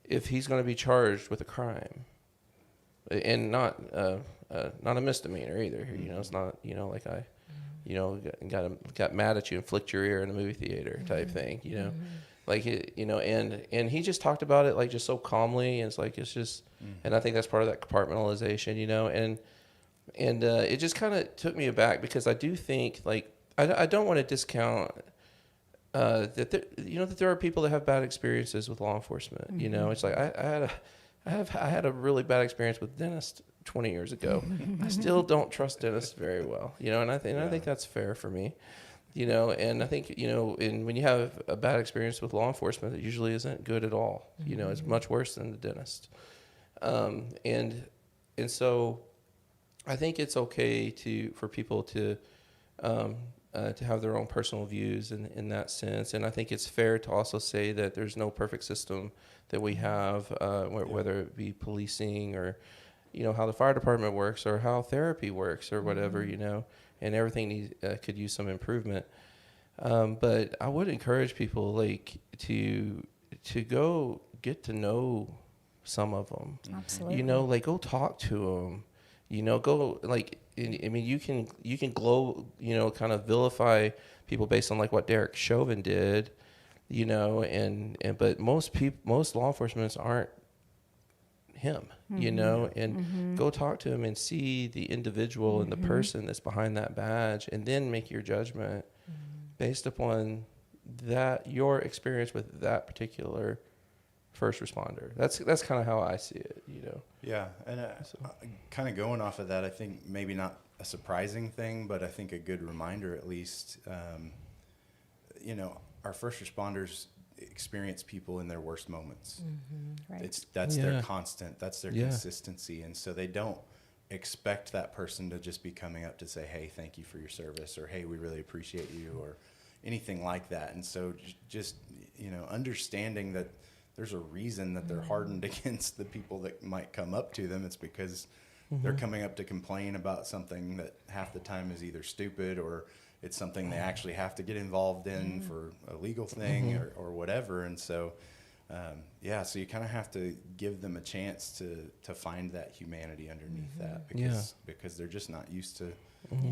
if he's going to be charged with a crime, and not a misdemeanor either. It's not like I, got mad at you and flicked your ear in a movie theater type thing. Like and he just talked about it like just so calmly, and it's just, and I think that's part of that compartmentalization, and it just kind of took me aback, because I do think, like, I don't want to discount that there are people that have bad experiences with law enforcement. It's like I had a really bad experience with dentists 20 years ago. I still don't trust dentists very well, and I think that's fair for me, and I think, and when you have a bad experience with law enforcement, it usually isn't good at all. It's much worse than the dentist. And so I think it's okay for people to have their own personal views in that sense. And I think it's fair to also say that there's no perfect system that we have, whether it be policing, or, how the fire department works, or how therapy works, or whatever, and everything could use some improvement. But I would encourage people, like, to go get to know some of them. Absolutely. Like, go talk to them. Go, like, I mean, you can kind of vilify people based on like what Derek Chauvin did, but most law enforcement aren't him, and go talk to him and see the individual and the person that's behind that badge, and then make your judgment based upon your experience with that particular first responder. That's kind of how I see it, Yeah, and kind of going off of that, I think maybe not a surprising thing, but I think a good reminder at least. Our first responders experience people in their worst moments. Right. That's their constant, that's their consistency, and so they don't expect that person to just be coming up to say, hey, thank you for your service, or hey, we really appreciate you, or anything like that. And so just, understanding that there's a reason that they're hardened against the people that might come up to them. It's because they're coming up to complain about something that half the time is either stupid, or it's something they actually have to get involved in for a legal thing or whatever. And so, so you kind of have to give them a chance to find that humanity underneath that, because they're just not used to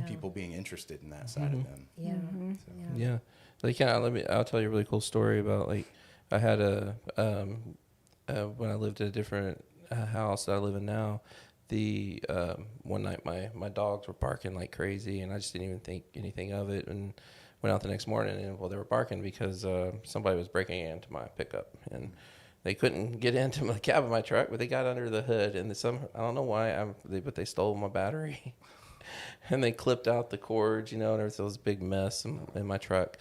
people being interested in that side of them. Yeah. Yeah. Like, I'll tell you a really cool story about, like, I had when I lived at a different house that I live in now, one night my dogs were barking like crazy, and I just didn't even think anything of it, and went out the next morning, and they were barking because somebody was breaking into my pickup, and they couldn't get into the cab of my truck, but they got under the hood, and I don't know why, but they stole my battery, and they clipped out the cords, and there was this big mess in my truck.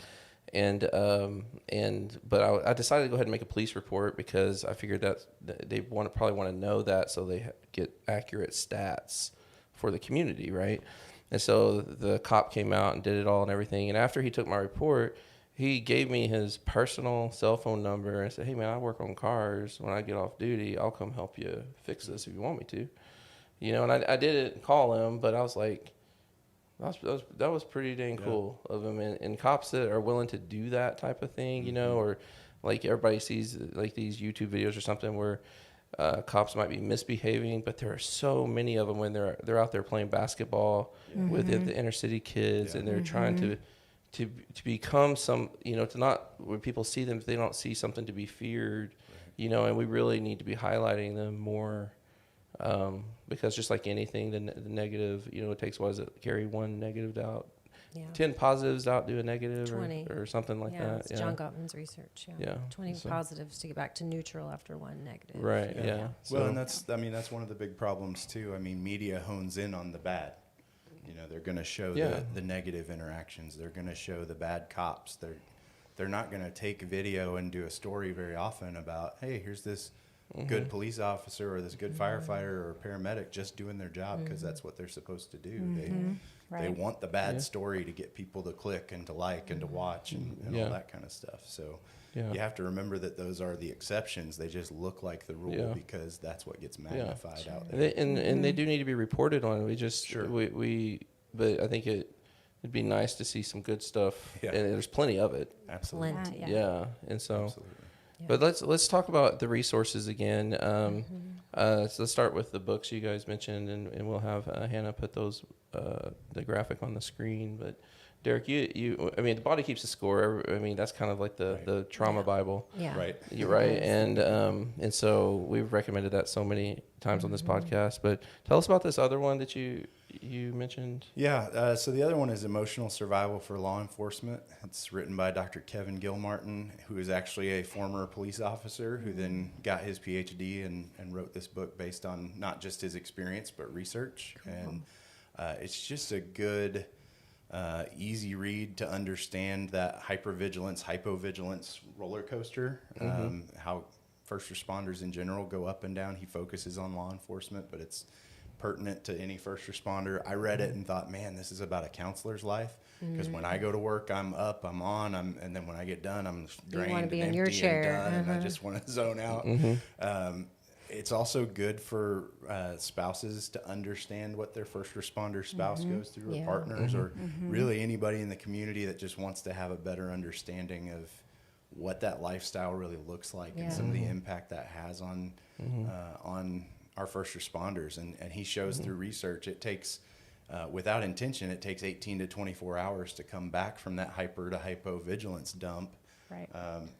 But I decided to go ahead and make a police report, because I figured that they probably want to know that, so they get accurate stats for the community, right? And so the cop came out and did it all and everything. And after he took my report, he gave me his personal cell phone number and said, "Hey man, I work on cars. When I get off duty, I'll come help you fix this if you want me to." And I didn't call him, but I was like, that was pretty dang cool of him. And cops that are willing to do that type of thing, or like everybody sees like these YouTube videos or something where cops might be misbehaving, but there are so many of them when they're out there playing basketball with the inner city kids, and they're trying to become some, to not, when people see them, they don't see something to be feared, and we really need to be highlighting them more. Because just like anything, the negative, it takes, Carrie, one negative to out, 10 positives to outdo a negative, 20. or something like that. It's John Gottman's research. 20 positives to get back to neutral after one negative. Right. Yeah. Well, and that's one of the big problems too. I mean, media hones in on the bad. They're going to show the negative interactions. They're going to show the bad cops. They're not going to take video and do a story very often about, hey, here's this good police officer or this good firefighter or paramedic just doing their job, because that's what they're supposed to do. They want the bad story to get people to click and to like and to watch and all that kind of stuff. So you have to remember that those are the exceptions. They just look like the rule because that's what gets magnified out there. And they do need to be reported on. But I think it'd be nice to see some good stuff, and there's plenty of it. Absolutely. Yeah. And so. Absolutely. But let's talk about the resources again. So let's start with the books you guys mentioned, and we'll have Hannah put those the graphic on the screen. But Derek, the Body Keeps the Score. That's kind of like the trauma Bible. Yeah. Right. You're right, and so we've recommended that so many times on this podcast. But tell us about this other one that you mentioned. Yeah, so the other one is Emotional Survival for Law Enforcement. It's written by Dr. Kevin Gilmartin, who is actually a former police officer who then got his PhD and wrote this book based on not just his experience but research. Cool. And it's just a good, easy read to understand that hypovigilance roller coaster, how first responders in general go up and down. He focuses on law enforcement, but it's pertinent to any first responder. I read it and thought, man, this is about a counselor's life, because when I go to work, I'm up, I'm on, and then when I get done, I'm drained, you want to be and in your empty chair. and done, and I just want to zone out. It's also good for spouses to understand what their first responder spouse goes through, or partners, or really anybody in the community that just wants to have a better understanding of what that lifestyle really looks like, and some of the impact that has on our first responders. And he shows through research, it takes, without intention, it takes 18 to 24 hours to come back from that hyper to hypovigilance dump. Right.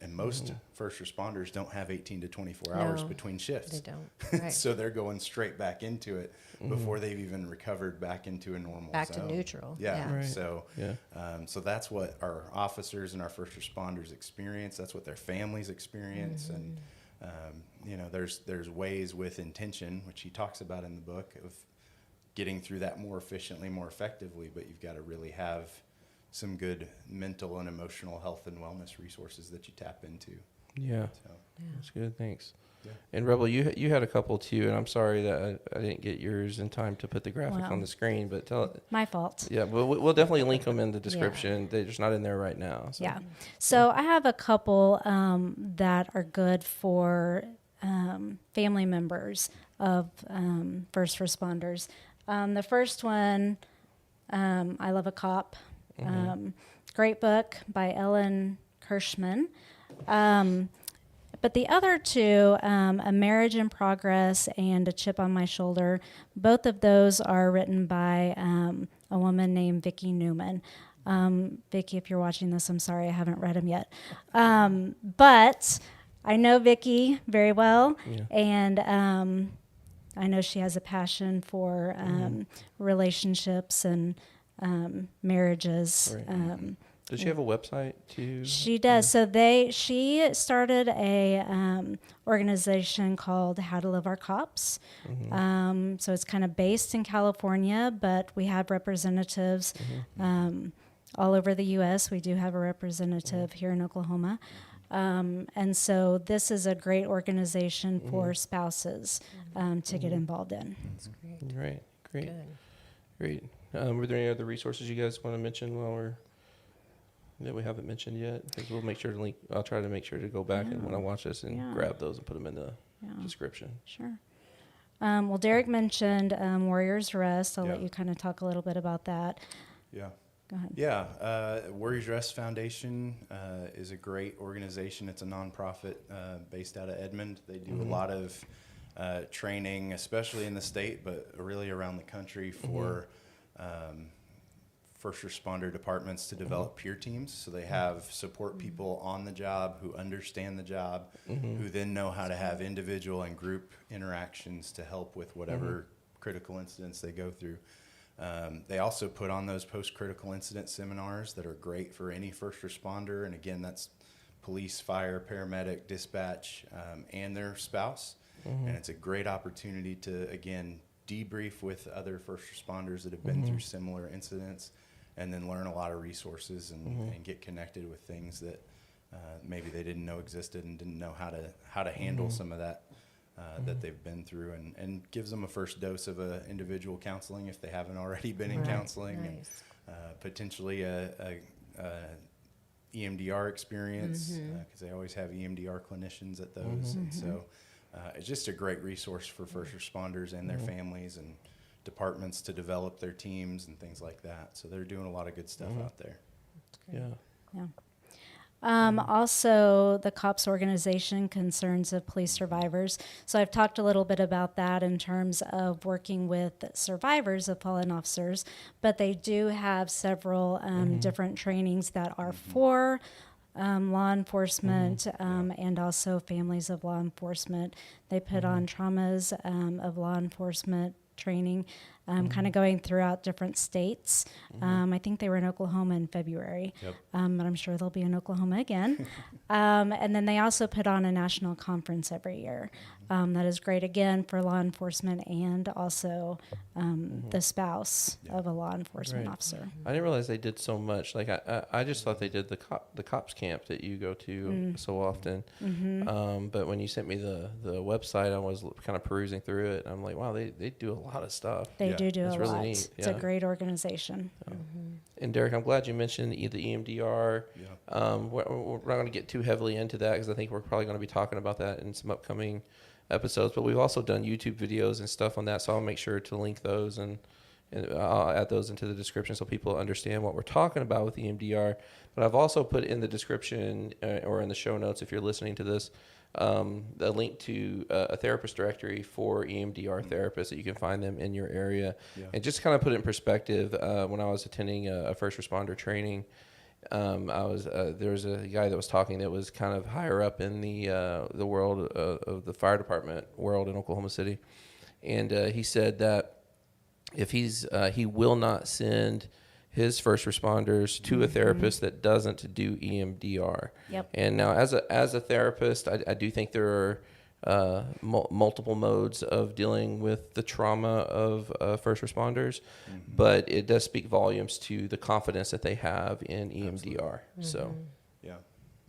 And most first responders don't have 18 to 24 hours between shifts. They don't. Right. So they're going straight back into it before they've even recovered back into a normal Back zone. to neutral. Yeah. Right. So, so that's what our officers and our first responders experience. That's what their families experience. And, there's ways with intention, which he talks about in the book, of getting through that more efficiently, more effectively, but you've got to really have some good mental and emotional health and wellness resources that you tap into. Yeah. So, That's good. Thanks. Yeah. And Rebel, you had a couple too, and I'm sorry that I didn't get yours in time to put the graphic Wow. on the screen. But My fault. yeah, we'll definitely link them in the description. They're just not in there right now. So. Yeah. So I have a couple that are good for family members of first responders. The first one, I Love a Cop. Great book by Ellen Kirschman. But the other two, A Marriage in Progress and A Chip on My Shoulder, both of those are written by a woman named Vicki Newman. Vicki, if you're watching this, I'm sorry I haven't read them yet. But I know Vicki very well, and I know she has a passion for relationships and marriages. Right. Does she have a website too? She does. So she started a organization called How to Love Our Cops. So it's kind of based in California, but we have representatives all over the U.S. We do have a representative here in Oklahoma. And so this is a great organization for spouses to get involved in. That's great. Great. Good. Great. Were there any other resources you guys want to mention that we haven't mentioned yet? Because we'll make sure to link. I'll try to make sure to go back and when I watch this and grab those and put them in the description. Sure. Well, Derek mentioned Warriors Rest. I'll let Yeah. you kind of talk a little bit about that. Yeah. Go ahead. Yeah, Warriors Rest Foundation is a great organization. It's a nonprofit based out of Edmond. They do a lot of training, especially in the state, but really around the country for first responder departments to develop peer teams. So they have support people on the job who understand the job, who then know how to have individual and group interactions to help with whatever critical incidents they go through. They also put on those post-critical incident seminars that are great for any first responder. And again, that's police, fire, paramedic, dispatch, and their spouse. And it's a great opportunity to, again, debrief with other first responders that have been through similar incidents, and then learn a lot of resources and get connected with things that maybe they didn't know existed and didn't know how to handle some of that that they've been through, and gives them a first dose of individual counseling if they haven't already been in counseling, Nice. and potentially a EMDR experience, because they always have EMDR clinicians at those. And so it's just a great resource for first responders and their families and departments to develop their teams and things like that. So they're doing a lot of good stuff out there. Yeah. Also, the COPS organization, Concerns of Police Survivors. So I've talked a little bit about that in terms of working with survivors of fallen officers, but they do have several different trainings that are for law enforcement and also families of law enforcement. They put on traumas of law enforcement training, kind of going throughout different states. I think they were in Oklahoma in February, but I'm sure they'll be in Oklahoma again. And then they also put on a national conference every year. That is great, again, for law enforcement and also the spouse of a law enforcement officer. I didn't realize they did so much. Like I just thought they did the cops camp that you go to so often. But when you sent me the website, I was kind of perusing through it. And I'm like, wow, they do a lot of stuff. They do That's a really lot. neat. It's a great organization. And Derek, I'm glad you mentioned the EMDR. Yeah. We're not going to get too heavily into that because I think we're probably going to be talking about that in some upcoming episodes. But we've also done YouTube videos and stuff on that, so I'll make sure to link those and I'll add those into the description so people understand what we're talking about with EMDR. But I've also put in the description or in the show notes, if you're listening to this, a link to a therapist directory for EMDR therapists that you can find them in your area. And just kind of put it in perspective, when I was attending a first responder training, there was a guy that was talking that was kind of higher up in the world of the fire department world in Oklahoma City, and he said that if he will not send his first responders to a therapist that doesn't do EMDR. And now, as a therapist, I do think there are multiple modes of dealing with the trauma of first responders, but it does speak volumes to the confidence that they have in EMDR. So,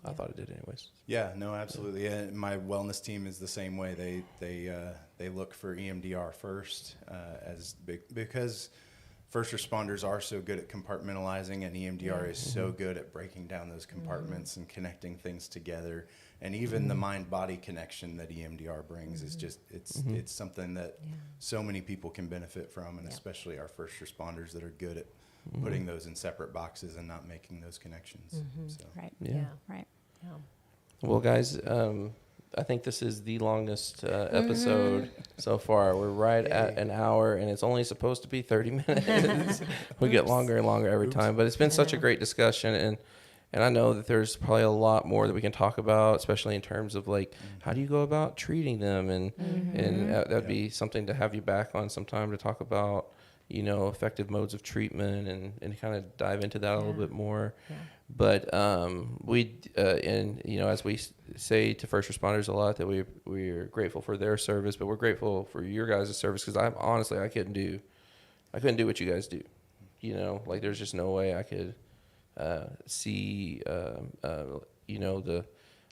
I thought it did anyways. Yeah, no, absolutely. And my wellness team is the same way. They look for EMDR first, because first responders are so good at compartmentalizing, and EMDR is so good at breaking down those compartments and connecting things together. And even the mind-body connection that EMDR brings is just it's something that so many people can benefit from, and especially our first responders that are good at putting those in separate boxes and not making those connections. So. Right. Yeah. Right. Yeah. Well, guys, I think this is the longest episode so far. We're right at an hour, and it's only supposed to be 30 minutes. We get longer and longer every time, but it's been such a great discussion, and I know that there's probably a lot more that we can talk about, especially in terms of like how do you go about treating them, and that'd be something to have you back on sometime to talk about, effective modes of treatment and kind of dive into that a little bit more. Yeah. But as we say to first responders a lot, that we're grateful for their service, but we're grateful for your guys' service, because I couldn't do what you guys do. Like there's just no way I could see on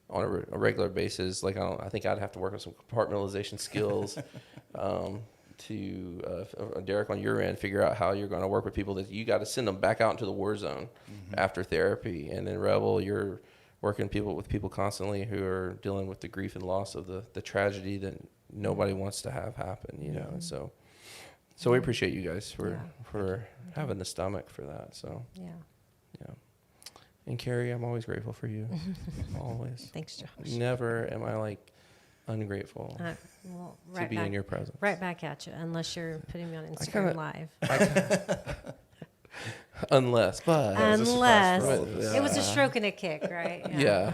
a regular basis. Like I think I'd have to work on some compartmentalization skills. To Derek, on your end, figure out how you're going to work with people that you got to send them back out into the war zone after therapy. And then Rebel, you're working with people constantly who are dealing with the grief and loss of the tragedy that nobody wants to have happen, And so we appreciate you guys for having the stomach for that. So yeah. And Carrie, I'm always grateful for you. Always. Thanks, Josh. Never am I like ungrateful to be in your presence. Right back at you, unless you're putting me on Instagram Live. Unless it was a stroke and a kick, right? Yeah.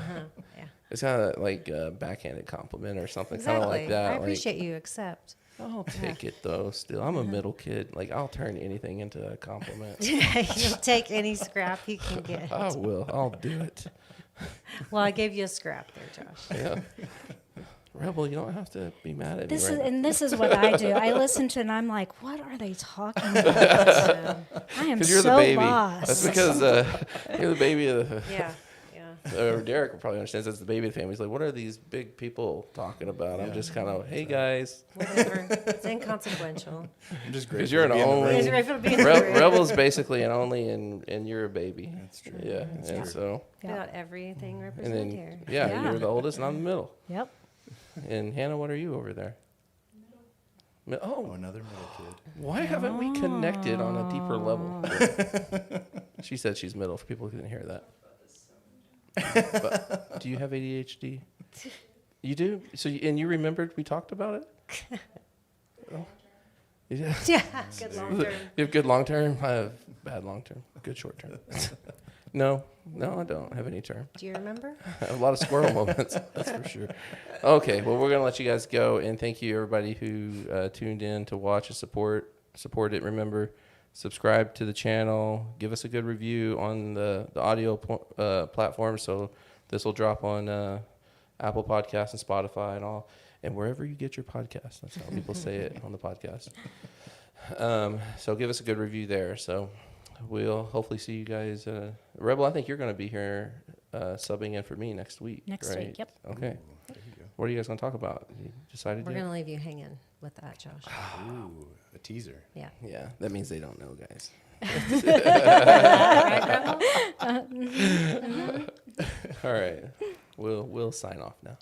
It's kind of like a backhanded compliment or something, kind of like that. I appreciate you. Accept. I'll take it though. Still, I'm a middle kid. Like I'll turn anything into a compliment. You'll take any scrap you can get. I will. I'll do it. Well, I gave you a scrap there, Josh. Yeah. Rebel, you don't have to be mad at me. This is what I do. I listen to it and I'm like, what are they talking about? I am you're so the baby. lost. That's because you're the baby of the... Yeah. Derek probably understands that's the baby of the family. He's like, what are these big people talking about? I'm just kind of, hey, guys. Whatever. It's inconsequential. I'm just Because grateful you're an only. Rebel's basically an only, and you're a baby. That's true. Yeah. That's and true. so. About everything represented here. Yeah, you're the oldest and I'm the middle. Yep. And Hannah, what are you over there? Oh, another middle kid. Why haven't we connected on a deeper level? She said she's middle, for people who didn't hear that. But do you have ADHD? You do? So, and you remembered we talked about it? Oh. Yeah. Good long term. You have good long term? I have bad long term. Good short term. No, I don't have any term. Do you remember? I have a lot of squirrel moments, that's for sure. Okay, well, we're going to let you guys go, and thank you, everybody who tuned in to watch and support it. Remember, subscribe to the channel. Give us a good review on the audio platform, so this will drop on Apple Podcasts and Spotify and all, and wherever you get your podcasts. That's how people say it on the podcast. So give us a good review there. So we'll hopefully see you guys. Rebel, I think you're going to be here subbing in for me next week. Next right? week, yep. Okay. There you go. What are you guys going to talk about? You decided We're yet? going to leave you hanging with that, Josh. Ooh, a teaser. Yeah. Yeah, that means they don't know, guys. Right, Rebel? All right. We'll sign off now.